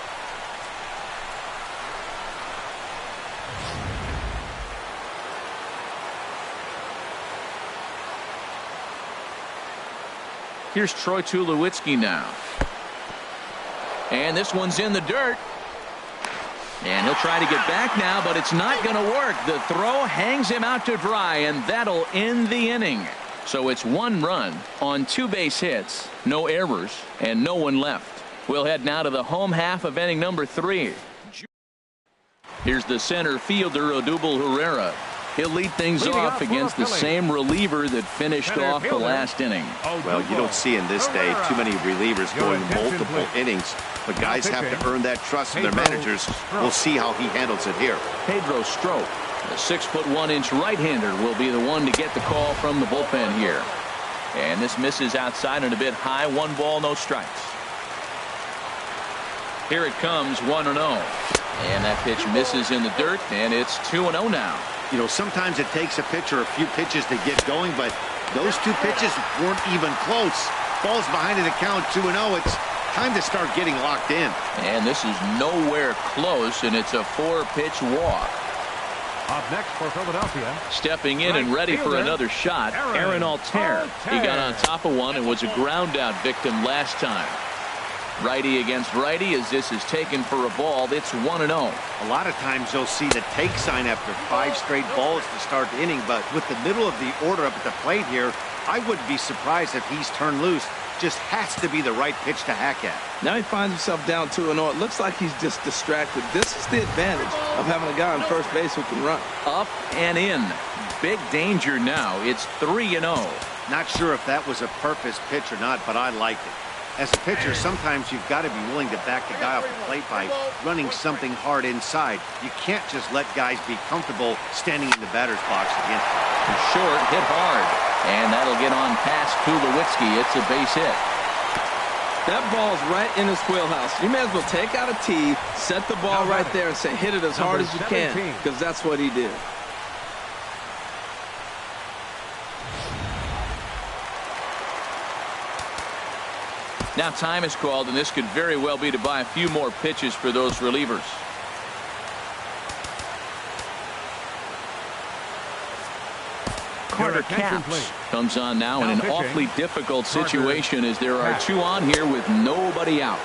Here's Troy Tulowitzki now. And this one's in the dirt. And he'll try to get back now, but it's not going to work. The throw hangs him out to dry, and that'll end the inning. So it's 1 run on 2 base hits, no errors, and no one left. We'll head now to the home half of inning number 3. Here's the center fielder, Odubel Herrera. He'll lead things off against the same reliever that finished off the last inning. Well, you don't see in this day too many relievers going multiple innings, but guys have to earn that trust from their managers. We'll see how he handles it here. Pedro Strop, the 6'1" right-hander, will be the one to get the call from the bullpen here. And this misses outside and a bit high. 1 ball, no strikes. Here it comes, 1-0. And that pitch misses in the dirt, and it's 2-0 now. You know, sometimes it takes a pitcher a few pitches to get going, but those 2 pitches weren't even close. Falls behind in the count, 2-0. It's time to start getting locked in. And this is nowhere close, and it's a 4-pitch walk. Up next for Philadelphia. Stepping in and ready for another shot, Aaron Altair. He got on top of one and was a ground-out victim last time. Righty against righty as this is taken for a ball. It's 1-0. A lot of times you'll see the take sign after 5 straight balls to start the inning, but with the middle of the order up at the plate here, I wouldn't be surprised if he's turned loose. Just has to be the right pitch to hack at. Now he finds himself down 2-0. It looks like he's just distracted. This is the advantage of having a guy on first base who can run. Up and in. Big danger now. It's 3-0. Not sure if that was a purpose pitch or not, but I liked it. As a pitcher, sometimes you've got to be willing to back the guy off the plate by running something hard inside. You can't just let guys be comfortable standing in the batter's box again. Short, hit hard. And that'll get on past Tulowitzki. It's a base hit. That ball's right in his wheelhouse. You may as well take out a tee, set the ball right there, and say hit it as hard as you can, because that's what he did. Now time is called, and this could very well be to buy a few more pitches for those relievers. Carter Capps comes on now in an awfully difficult situation as there are 2 on here with nobody out.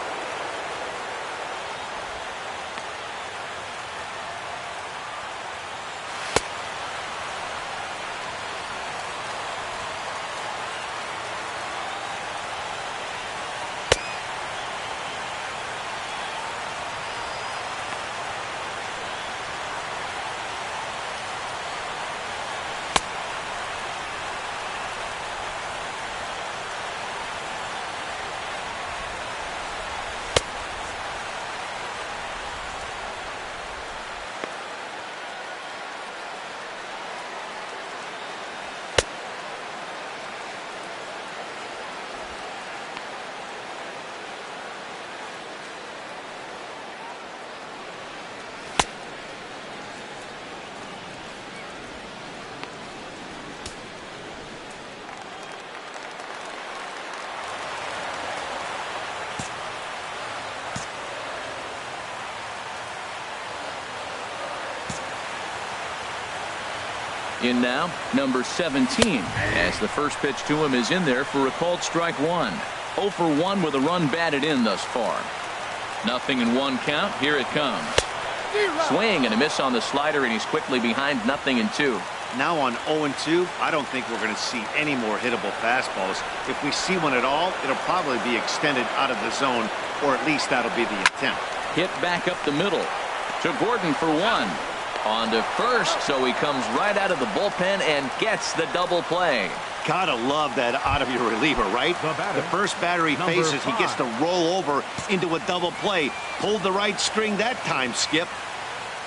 In now, number 17, as the first pitch to him is in there for a called strike one. 0 for 1 with a run batted in thus far. Nothing in one count. Here it comes. Swing and a miss on the slider, and he's quickly behind 0-2. Now on 0-2, I don't think we're going to see any more hittable fastballs. If we see one at all, it'll probably be extended out of the zone, or at least that'll be the attempt. Hit back up the middle to Gordon for one. On to first, so he comes right out of the bullpen and gets the double play. Gotta love that out of your reliever, right? The first batter he faces, he gets to roll over into a double play. Pulled the right string that time, Skip.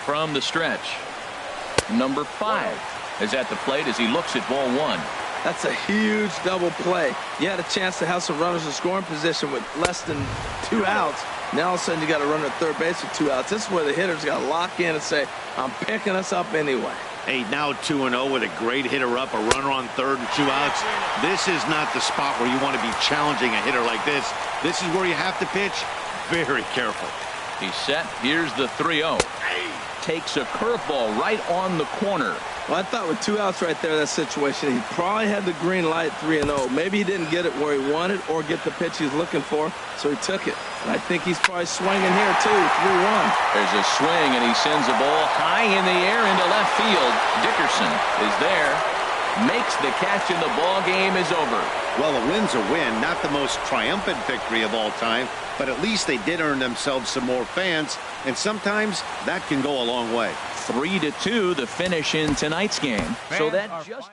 From the stretch, number 5 is at the plate as he looks at ball one. That's a huge double play. You had a chance to have some runners in scoring position with less than 2 outs. Now all of a sudden you got a runner at third base with 2 outs. This is where the hitter's got to lock in and say, I'm picking us up anyway. Hey, now 2-0 with a great hitter up, a runner on third and 2 outs. This is not the spot where you want to be challenging a hitter like this. This is where you have to pitch very careful. He's set. Here's the 3-0. Takes a curveball right on the corner. Well, I thought with 2 outs right there, that situation, he probably had the green light 3-0. Maybe he didn't get it where he wanted or get the pitch he's looking for, so he took it. And I think he's probably swinging here, too, 3-1. There's a swing, and he sends a ball high in the air into left field. Dickerson is there, makes the catch, and the ball game is over. Well, a win's a win. Not the most triumphant victory of all time, but at least they did earn themselves some more fans, and sometimes that can go a long way. 3-2 the finish in tonight's game. So that just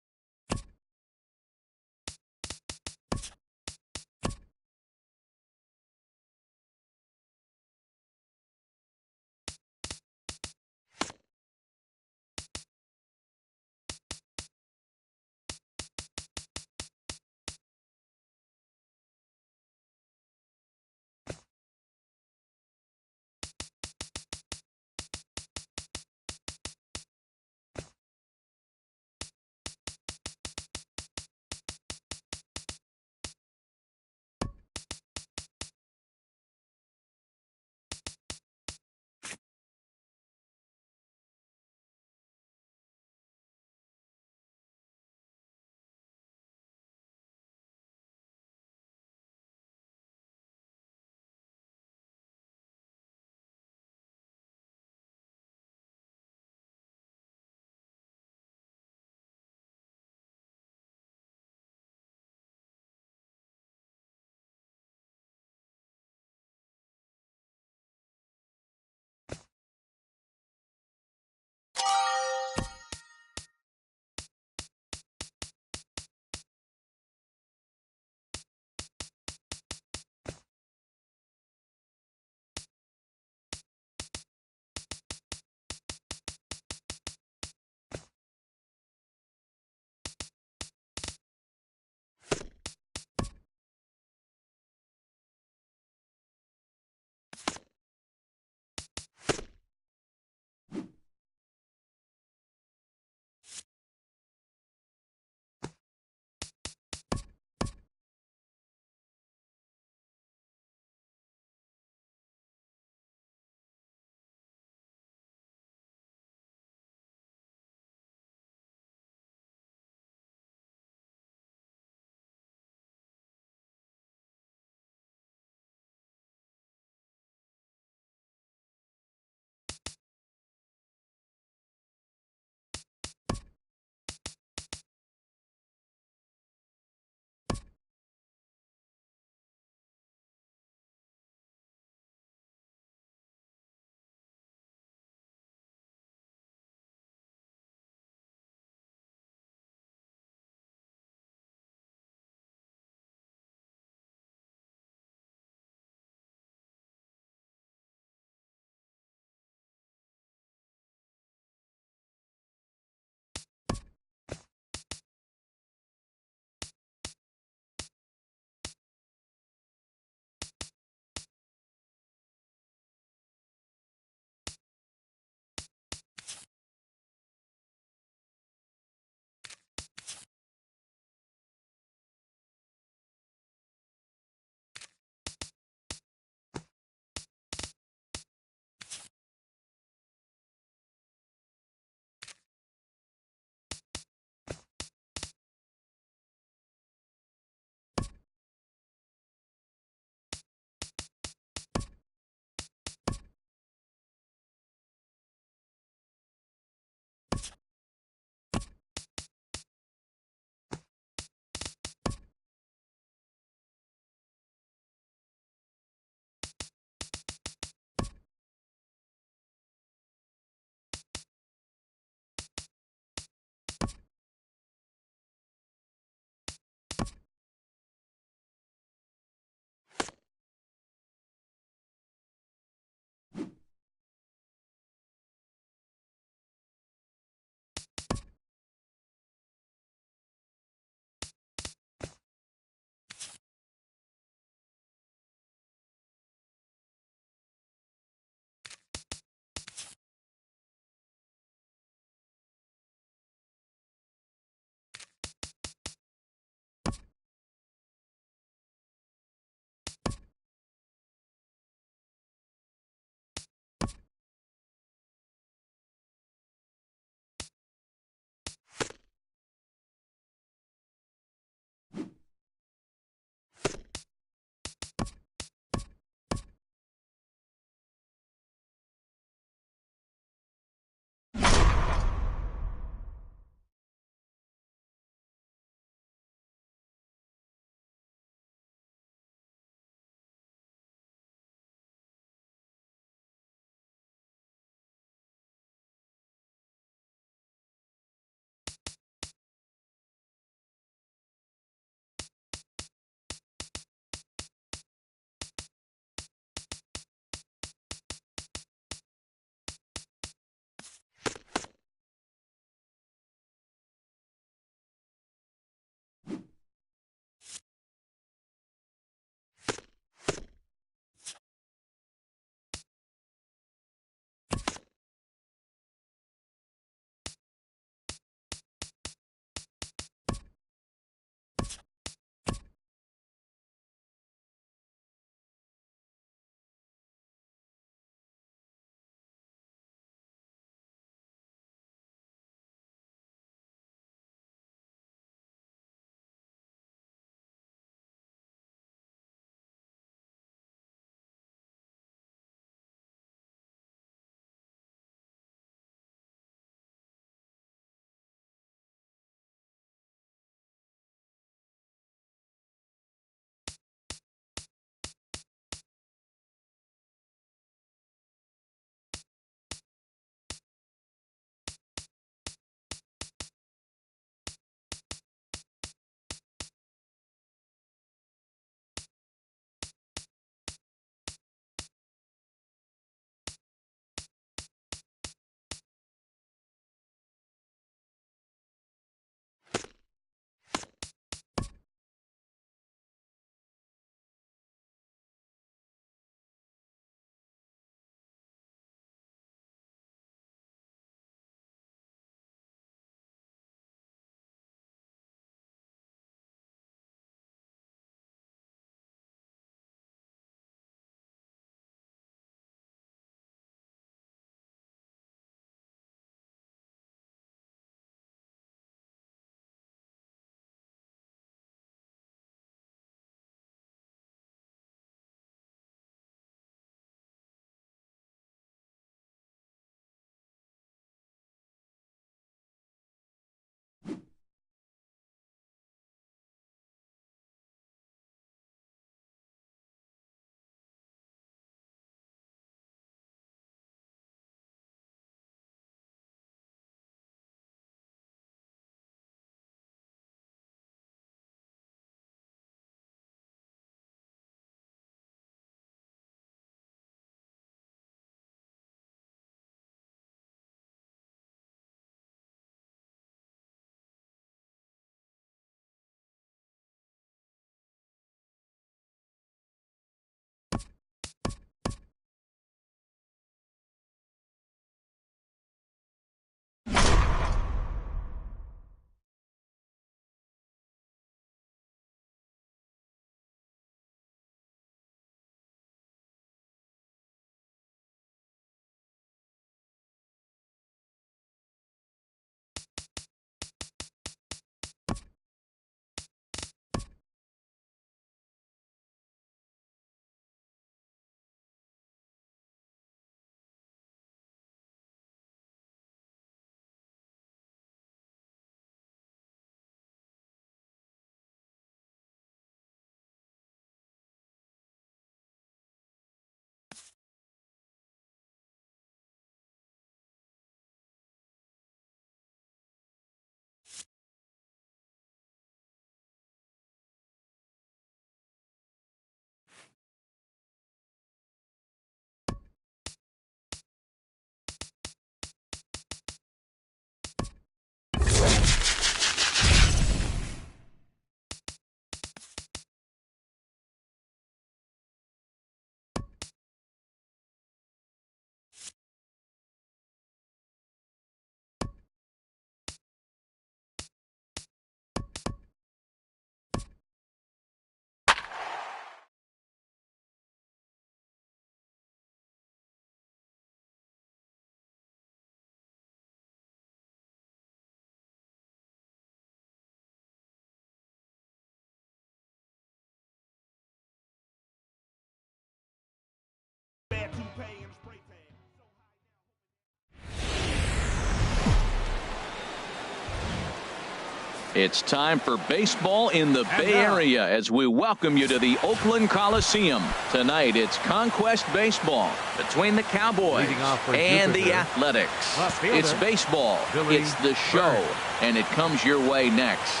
It's time for baseball in the Bay Area as we welcome you to the Oakland Coliseum. Tonight it's Conquest Baseball between the Cowboys and the Athletics. It's baseball, it's the show, and it comes your way next.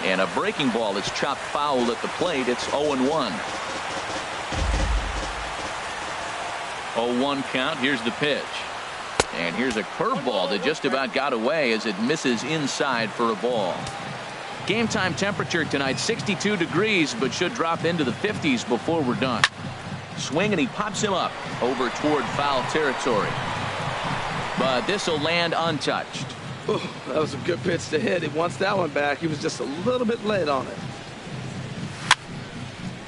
And a breaking ball is chopped foul at the plate. It's 0-1. 0-1 count. Here's the pitch. And here's a curveball that just about got away as it misses inside for a ball. Game time temperature tonight 62 degrees, but should drop into the 50s before we're done. Swing, and he pops him up over toward foul territory. But this will land untouched. Ooh, that was a good pitch to hit. He wants that one back. He was just a little bit late on it.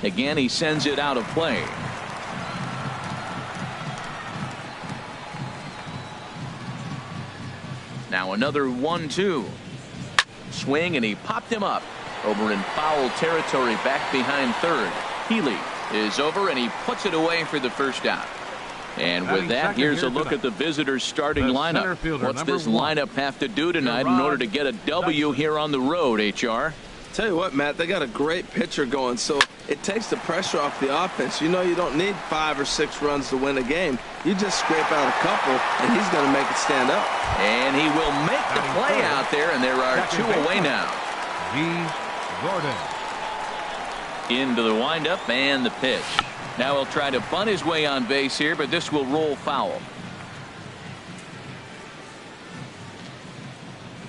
Again, he sends it out of play. Now another 1-2. Swing, and he popped him up over in foul territory back behind third. Healy is over, and he puts it away for the first out. And with that, here's a look at the visitors' starting lineup. What's this lineup have to do tonight in order to get a W here on the road, HR? Tell you what, Matt, they got a great pitcher going, so it takes the pressure off the offense. You know you don't need 5 or 6 runs to win a game. You just scrape out a couple, and he's going to make it stand up. And he will make the play out there, and there are 2 away now. Gordon. Into the windup and the pitch. Now he'll try to bunt his way on base here, but this will roll foul.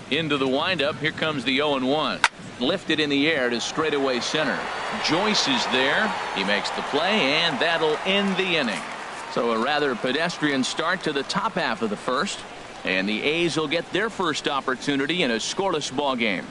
Into the windup. Here comes the 0-1. Lifted in the air to straightaway center. Joyce is there. He makes the play, and that'll end the inning. So a rather pedestrian start to the top half of the first, and the A's will get their first opportunity in a scoreless ball game.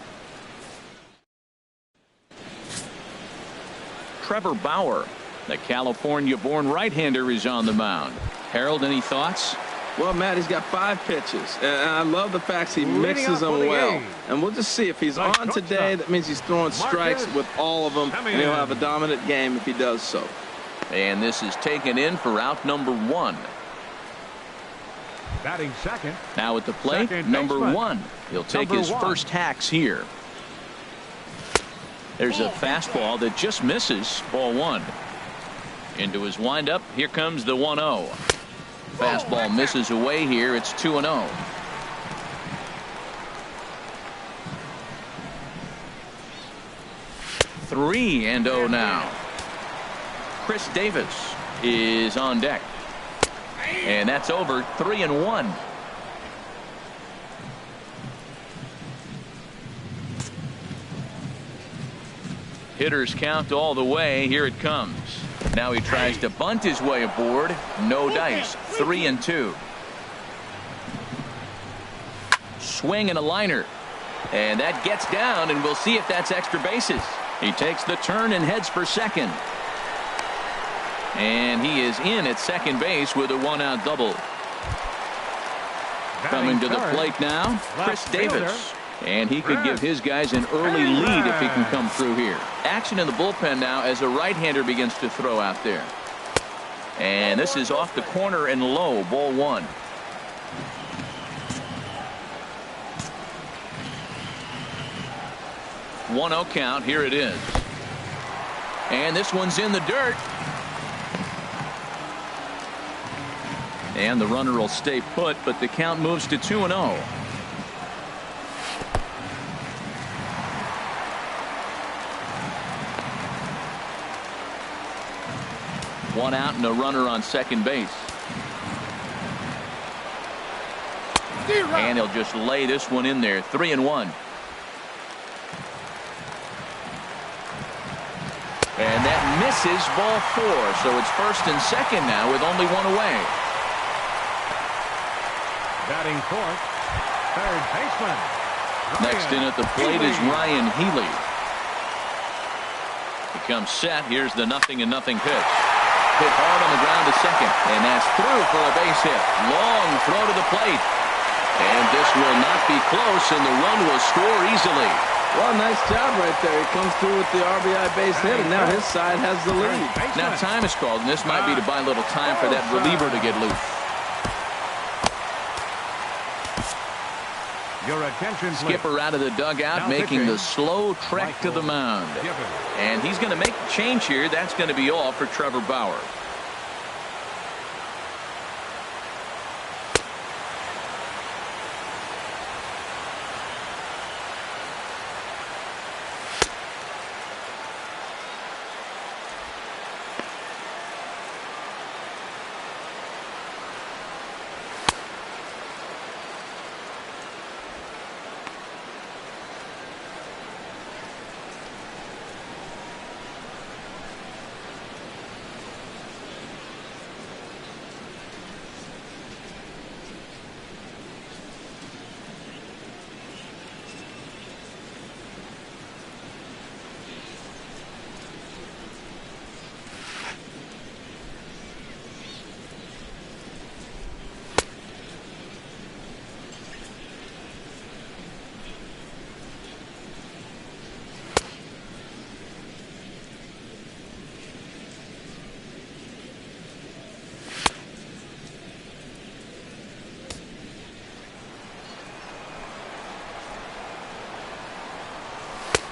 Trevor Bauer, the California-born right-hander, is on the mound. Harold, any thoughts? Well, Matt, he's got 5 pitches, and I love the fact he mixes them well. And we'll just see if he's on today. That means he's throwing strikes with all of them, and he'll have a dominant game if he does so. And this is taken in for out number 1. Batting second. Now at the plate, number 1. He'll take his first hacks here. There's a fastball that just misses. Ball 1. Into his windup. Here comes the 1-0. Fastball misses away here. It's 2-0. Three and 0 now. Chris Davis is on deck. And that's over. 3-1. Hitters count all the way. Here it comes. Now he tries to bunt his way aboard. No dice. 3-2. Swing and a liner. And that gets down, and we'll see if that's extra bases. He takes the turn and heads for second. And he is in at second base with a 1-out double. Coming to the plate now, Chris Davis. And he could give his guys an early lead if he can come through here. Action in the bullpen now as a right-hander begins to throw out there. And this is off the corner and low. Ball 1. One 0 count. Here it is. And this one's in the dirt. And the runner will stay put, but the count moves to 2-0. One out and a runner on second base. And he'll just lay this one in there. 3-1. And that misses. Ball 4. So it's first and second now with only 1 away. Batting fourth, third baseman. Next in at the plate is Ryan Healy. He comes set. Here's the 0-0 pitch. Hit hard on the ground to second, and that's through for a base hit. Long throw to the plate, and this will not be close, and the run will score easily. Well, nice job right there. He comes through with the RBI base hit, and now his side has the lead. Now time is called, and this might be to buy a little time for that reliever to get loose. Your attention, please. Skipper out of the dugout, Now making pitching. the slow trek to the mound. And he's going to make the change here. That's going to be all for Trevor Bauer.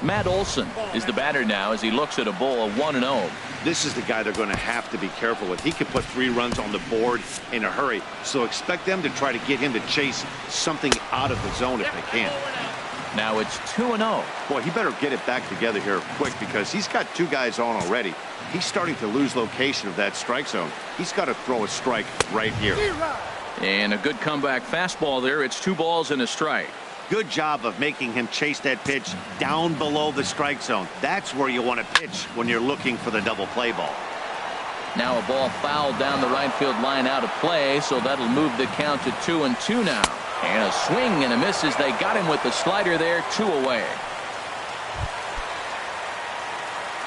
Matt Olson is the batter now as he looks at a ball of 1-0. This is the guy they're going to have to be careful with. He could put 3 runs on the board in a hurry. So expect them to try to get him to chase something out of the zone if they can. Now it's 2-0. Boy, he better get it back together here quick because he's got 2 guys on already. He's starting to lose location of that strike zone. He's got to throw a strike right here. And a good comeback fastball there. It's 2 balls and a strike. Good job of making him chase that pitch down below the strike zone. That's where you want to pitch when you're looking for the double play ball. Now a ball fouled down the right field line out of play, so that'll move the count to 2-2 now. And a swing and a miss as they got him with the slider there, 2 away.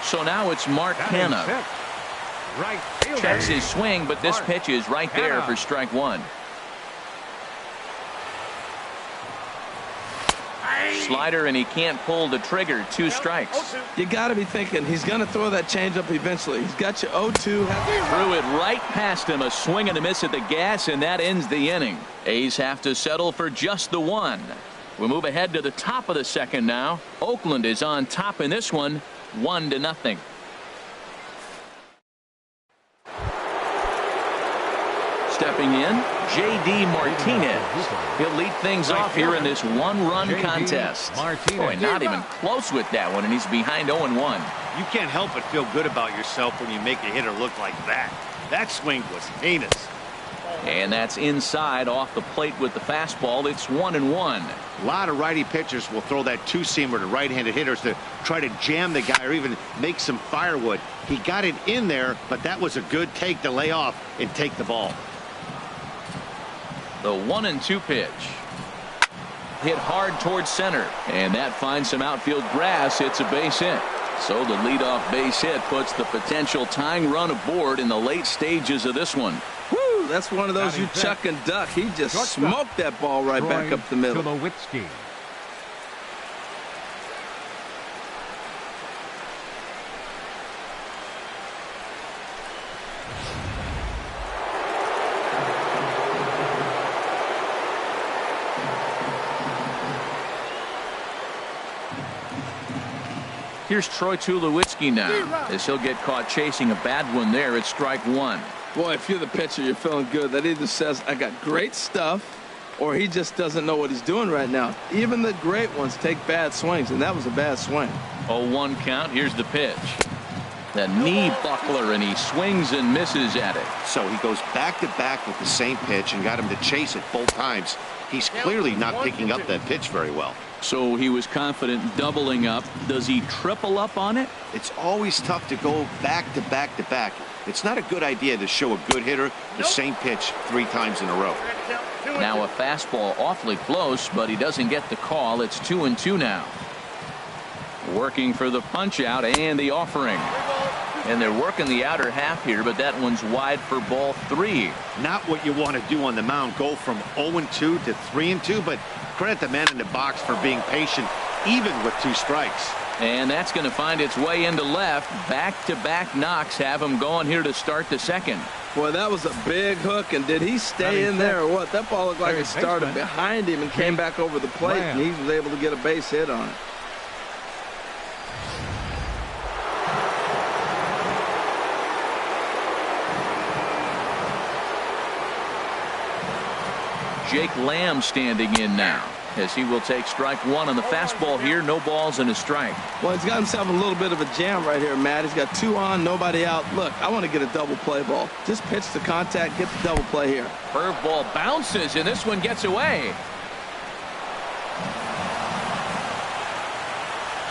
So now it's Mark Hanna. Right fielder. Checks his swing, but this pitch is right there for strike 1. Slider, and he can't pull the trigger. 2 strikes. You got to be thinking he's going to throw that changeup eventually. He's got you 0-2. Threw it right past him. A swing and a miss at the gas, and that ends the inning. A's have to settle for just the 1. We'll move ahead to the top of the second now. Oakland is on top in this one, 1-0. Stepping in, J.D. Martinez. He'll lead things off here in this 1-run contest. Boy, not even close with that one, and he's behind 0-1. You can't help but feel good about yourself when you make a hitter look like that. That swing was heinous. And that's inside off the plate with the fastball. It's 1-1. A lot of righty pitchers will throw that 2-seamer to right-handed hitters to try to jam the guy or even make some firewood. He got it in there, but that was a good take to lay off and take the ball. The 1-2 pitch. Hit hard towards center, and that finds some outfield grass. It's a base hit. So the leadoff base hit puts the potential tying run aboard in the late stages of this one. Woo, that's one of those you chuck and duck. He just smoked that ball right back up the middle. Tulowitzki. Here's Troy Tulowitzki now as he'll get caught chasing a bad one there at strike 1. Boy, if you're the pitcher, you're feeling good. That either says I got great stuff or he just doesn't know what he's doing right now. Even the great ones take bad swings, and that was a bad swing. 0-1 count. Here's the pitch. The knee buckler, and he swings and misses at it. So he goes back-to-back with the same pitch and got him to chase it both times. He's clearly not picking up that pitch very well. So he was confident doubling up. Does he triple up on it? It's always tough to go back-to-back-to-back. It's not a good idea to show a good hitter the same pitch 3 times in a row. Now a fastball awfully close, but he doesn't get the call. It's 2-2 now. Working for the punch out and the offering. And they're working the outer half here, but that one's wide for ball 3. Not what you want to do on the mound. Go from 0-2 to 3-2, but credit the man in the box for being patient, even with 2 strikes. And that's going to find its way into left. Back-to-back knocks have him going here to start the second. Boy, that was a big hook, and did he stay in there or what? That ball looked like it started behind him and came back over the plate, and he was able to get a base hit on it. Jake Lamb standing in now, as he will take strike one on the fastball here. No balls and a strike. Well, he's got himself a little bit of a jam right here, Matt. He's got 2 on, nobody out. Look, I want to get a double play ball. Just pitch the contact, get the double play here. Curveball bounces, and this one gets away.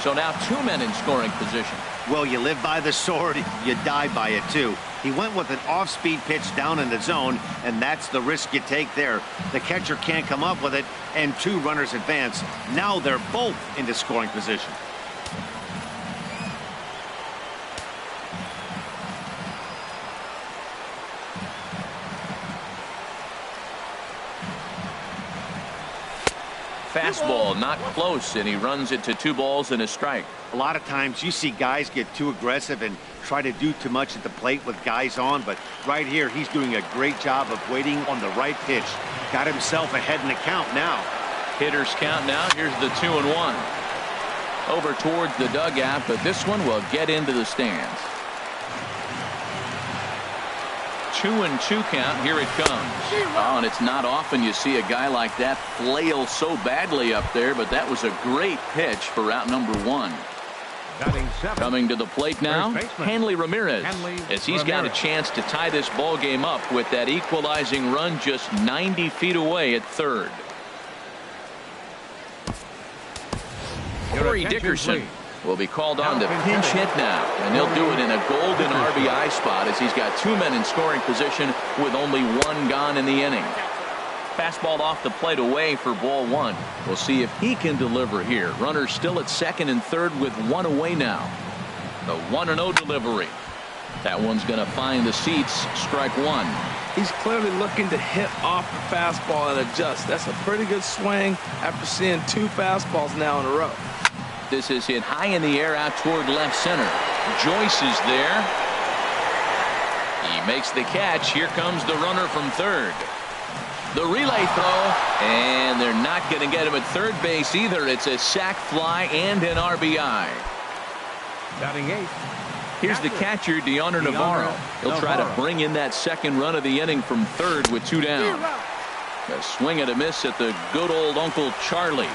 So now 2 men in scoring position. Well, you live by the sword, you die by it too. He went with an off-speed pitch down in the zone, and that's the risk you take there. The catcher can't come up with it, and 2 runners advance. Now they're both into scoring position. Fastball not close, and he runs it to 2 balls and a strike. A lot of times you see guys get too aggressive and try to do too much at the plate with guys on, but right here he's doing a great job of waiting on the right pitch. Got himself ahead in the count now. Hitters count now. Here's the 2-1. Over towards the dugout, but this one will get into the stands. 2-2 count. Here it comes. Oh, and it's not often you see a guy like that flail so badly up there, but that was a great pitch for out number 1. Coming to the plate now, Hanley Ramirez, as he's got a chance to tie this ball game up with that equalizing run just 90 feet away at third. Corey Dickerson will be called on to pinch hit now, and he'll do it in a golden RBI spot as he's got 2 men in scoring position with only 1 gone in the inning. Fastball off the plate away for ball 1. We'll see if he can deliver here. Runners still at second and third with 1 away now. The 1-0 delivery. That one's going to find the seats. Strike 1. He's clearly looking to hit off the fastball and adjust. That's a pretty good swing after seeing 2 fastballs now in a row. This is hit high in the air out toward left center. Joyce is there. He makes the catch. Here comes the runner from third. The relay throw, and they're not going to get him at third base either. It's a sac fly and an RBI. Batting 8. Here's the catcher, DeAndre Navarro. He'll try to bring in that second run of the inning from third with 2 down. A swing and a miss at the good old Uncle Charlie.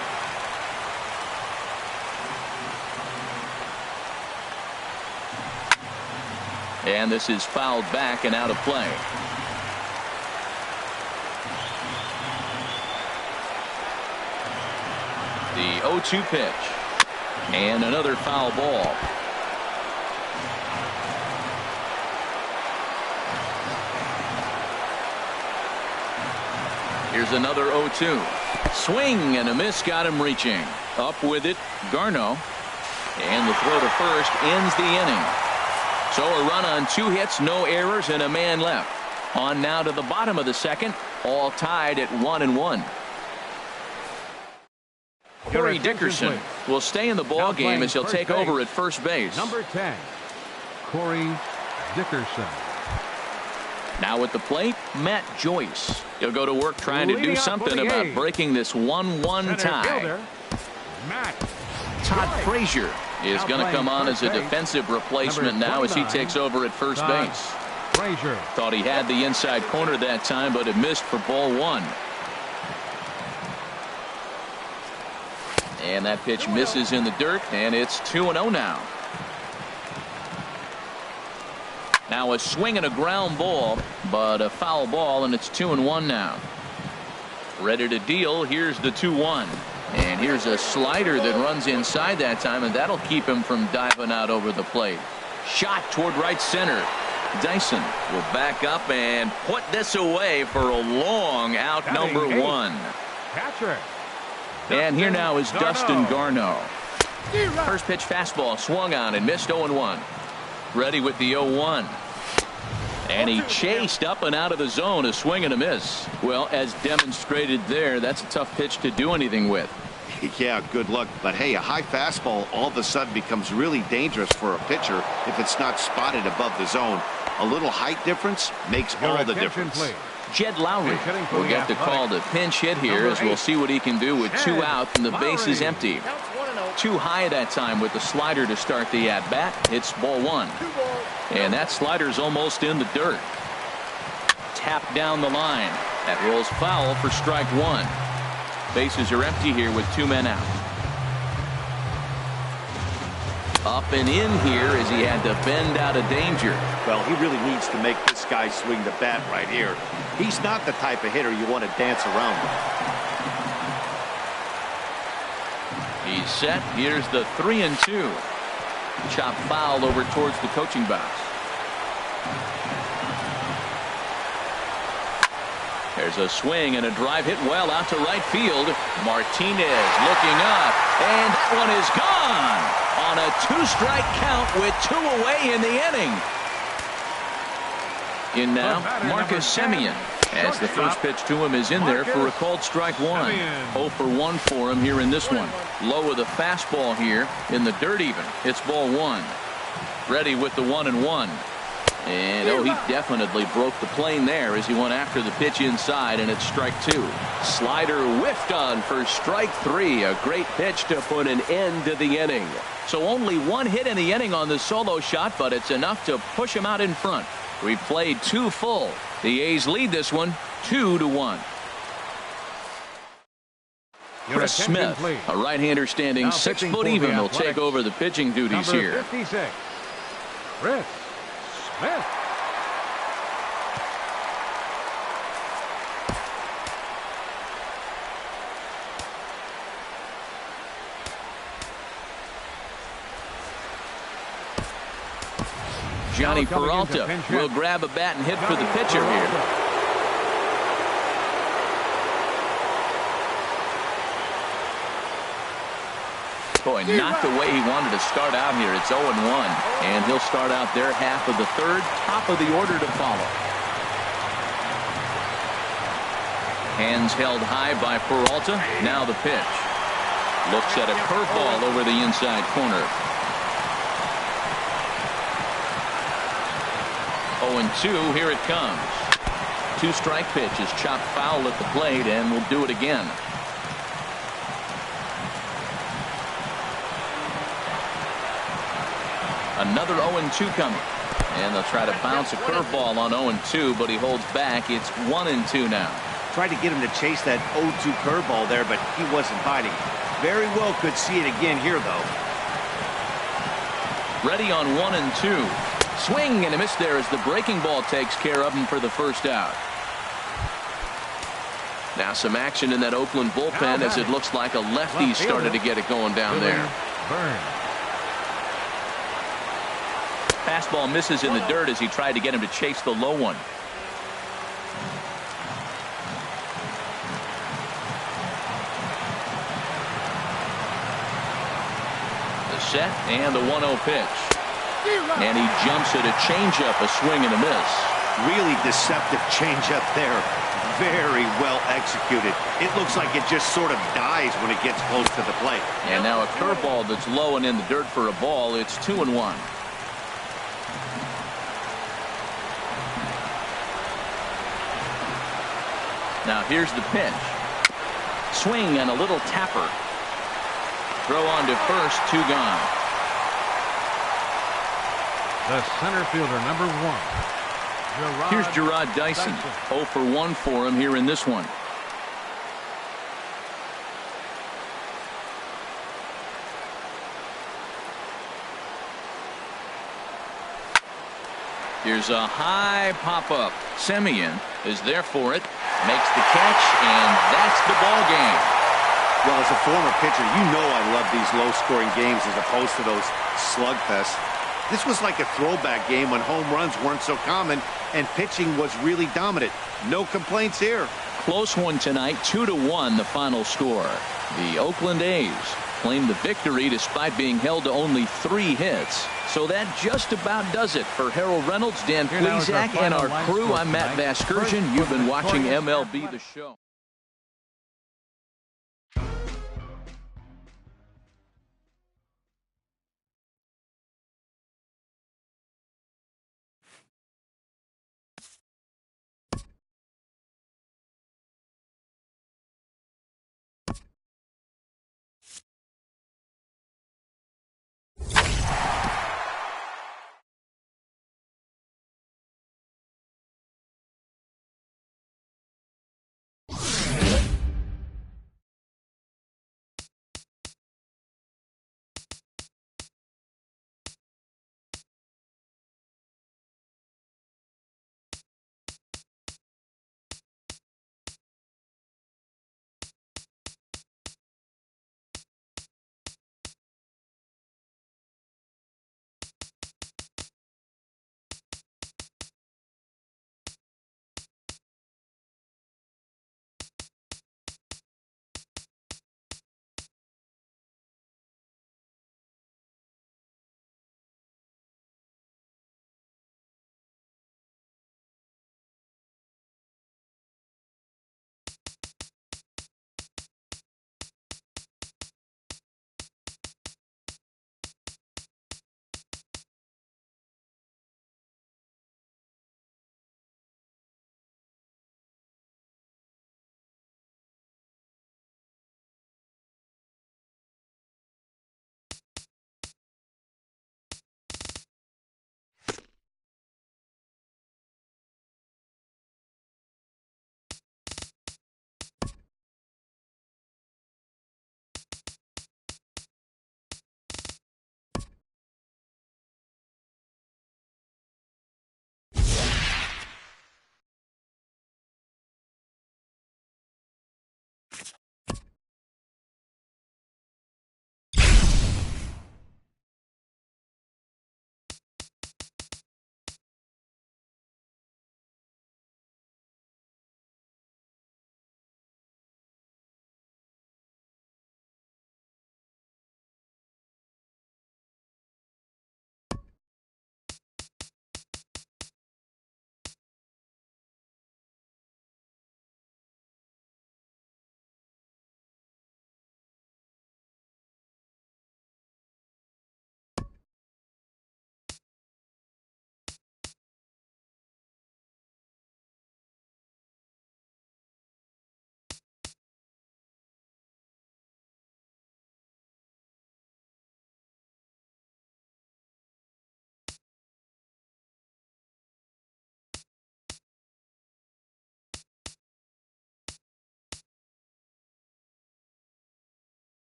And this is fouled back and out of play. The 0-2 pitch. And another foul ball. Here's another 0-2. Swing and a miss got him reaching. Up with it, Garneau. And the throw to first ends the inning. So a run on 2 hits, no errors, and a man left. On now to the bottom of the second, all tied at 1-1. Corey Dickerson will stay in the ball game as he'll take over at first base. Number 10, Corey Dickerson. Now at the plate, Matt Joyce. He'll go to work trying to do something about breaking this 1-1 tie. Todd Frazier is going to come on as a defensive replacement now as he takes over at first base. Thought he had the inside corner that time, but it missed for ball 1. And that pitch misses in the dirt, and it's 2-0 now. Now a swing and a ground ball, but a foul ball, and it's 2-1 now. Ready to deal. Here's the 2-1. And here's a slider that runs inside that time, and that'll keep him from diving out over the plate. Shot toward right center. Dyson will back up and put this away for a long out number 1. Catcher. And here now is Dustin Garneau. First pitch fastball swung on and missed 0-1. Ready with the 0-1. And he chased up and out of the zone, a swing and a miss. Well, as demonstrated there, that's a tough pitch to do anything with. Yeah, good luck. But hey, a high fastball all of a sudden becomes really dangerous for a pitcher if it's not spotted above the zone. A little height difference makes all the difference. Please. Jed Lowry will get the call to pinch hit here as we'll see what he can do with 2 out and the base is empty. Too high that time with the slider to start the at-bat. It's ball 1. And that slider's almost in the dirt. Tapped down the line. That rolls foul for strike 1. Bases are empty here with 2 men out. Up and in here as he had to bend out of danger. Well, he really needs to make this guy swing the bat right here. He's not the type of hitter you want to dance around with. He's set. Here's the 3-2. Chop foul over towards the coaching box. There's a swing and a drive hit well out to right field. Martinez looking up, and that one is gone on a 2-strike count with 2 away in the inning. In now, Marcus Semien, as the first pitch to him is in there for a called strike 1. 0 for 1 for him here in this one. Low with a fastball here in the dirt even. It's ball 1. Ready with the 1-1. And oh, he definitely broke the plane there as he went after the pitch inside, and it's strike 2. Slider whiffed on for strike 3. A great pitch to put an end to the inning. So only 1 hit in the inning on the solo shot, but it's enough to push him out in front. We've played 2 full. The A's lead this one 2-1. Chris Smith, a right-hander standing 6 foot even, will take over the pitching duties here. 56. Chris Smith. Johnny Peralta will grab a bat and hit for the pitcher here. Boy, not the way he wanted to start out here. It's 0-1, and he'll start out their half of the 3rd, top of the order to follow. Hands held high by Peralta. Now the pitch. Looks at a curveball over the inside corner. 0-2, here it comes. 2-strike pitch is chopped foul at the plate, and we'll do it again. Another 0-2 coming. And they'll try to bounce a curveball on 0-2, but he holds back. It's 1-2 now. Tried to get him to chase that 0-2 curveball there, but he wasn't biting. Very well could see it again here, though. Ready on 1-2. Swing and a miss there as the breaking ball takes care of him for the first out. Now some action in that Oakland bullpen as it looks like a lefty started to get it going down there. Fastball misses in the dirt as he tried to get him to chase the low one. The set and the 1-0 pitch. And he jumps at a changeup, a swing and a miss. Really deceptive changeup there. Very well executed. It looks like it just sort of dies when it gets close to the plate. And now a curveball that's low and in the dirt for a ball. It's 2-1. Now here's the pitch. Swing and a little tapper. Throw on to first, 2 gone. The center fielder, number 1. Here's Gerard Dyson. 0 for 1 for him here in this one. Here's a high pop-up. Semien is there for it. Makes the catch, and that's the ball game. Well, as a former pitcher, you know I love these low-scoring games as opposed to those slugfests. This was like a throwback game when home runs weren't so common and pitching was really dominant. No complaints here. Close one tonight, 2-1 the final score. The Oakland A's claim the victory despite being held to only 3 hits. So that just about does it for Harold Reynolds, Dan Plesac, and our crew. I'm Matt Vasgersian. You've been watching MLB The Show.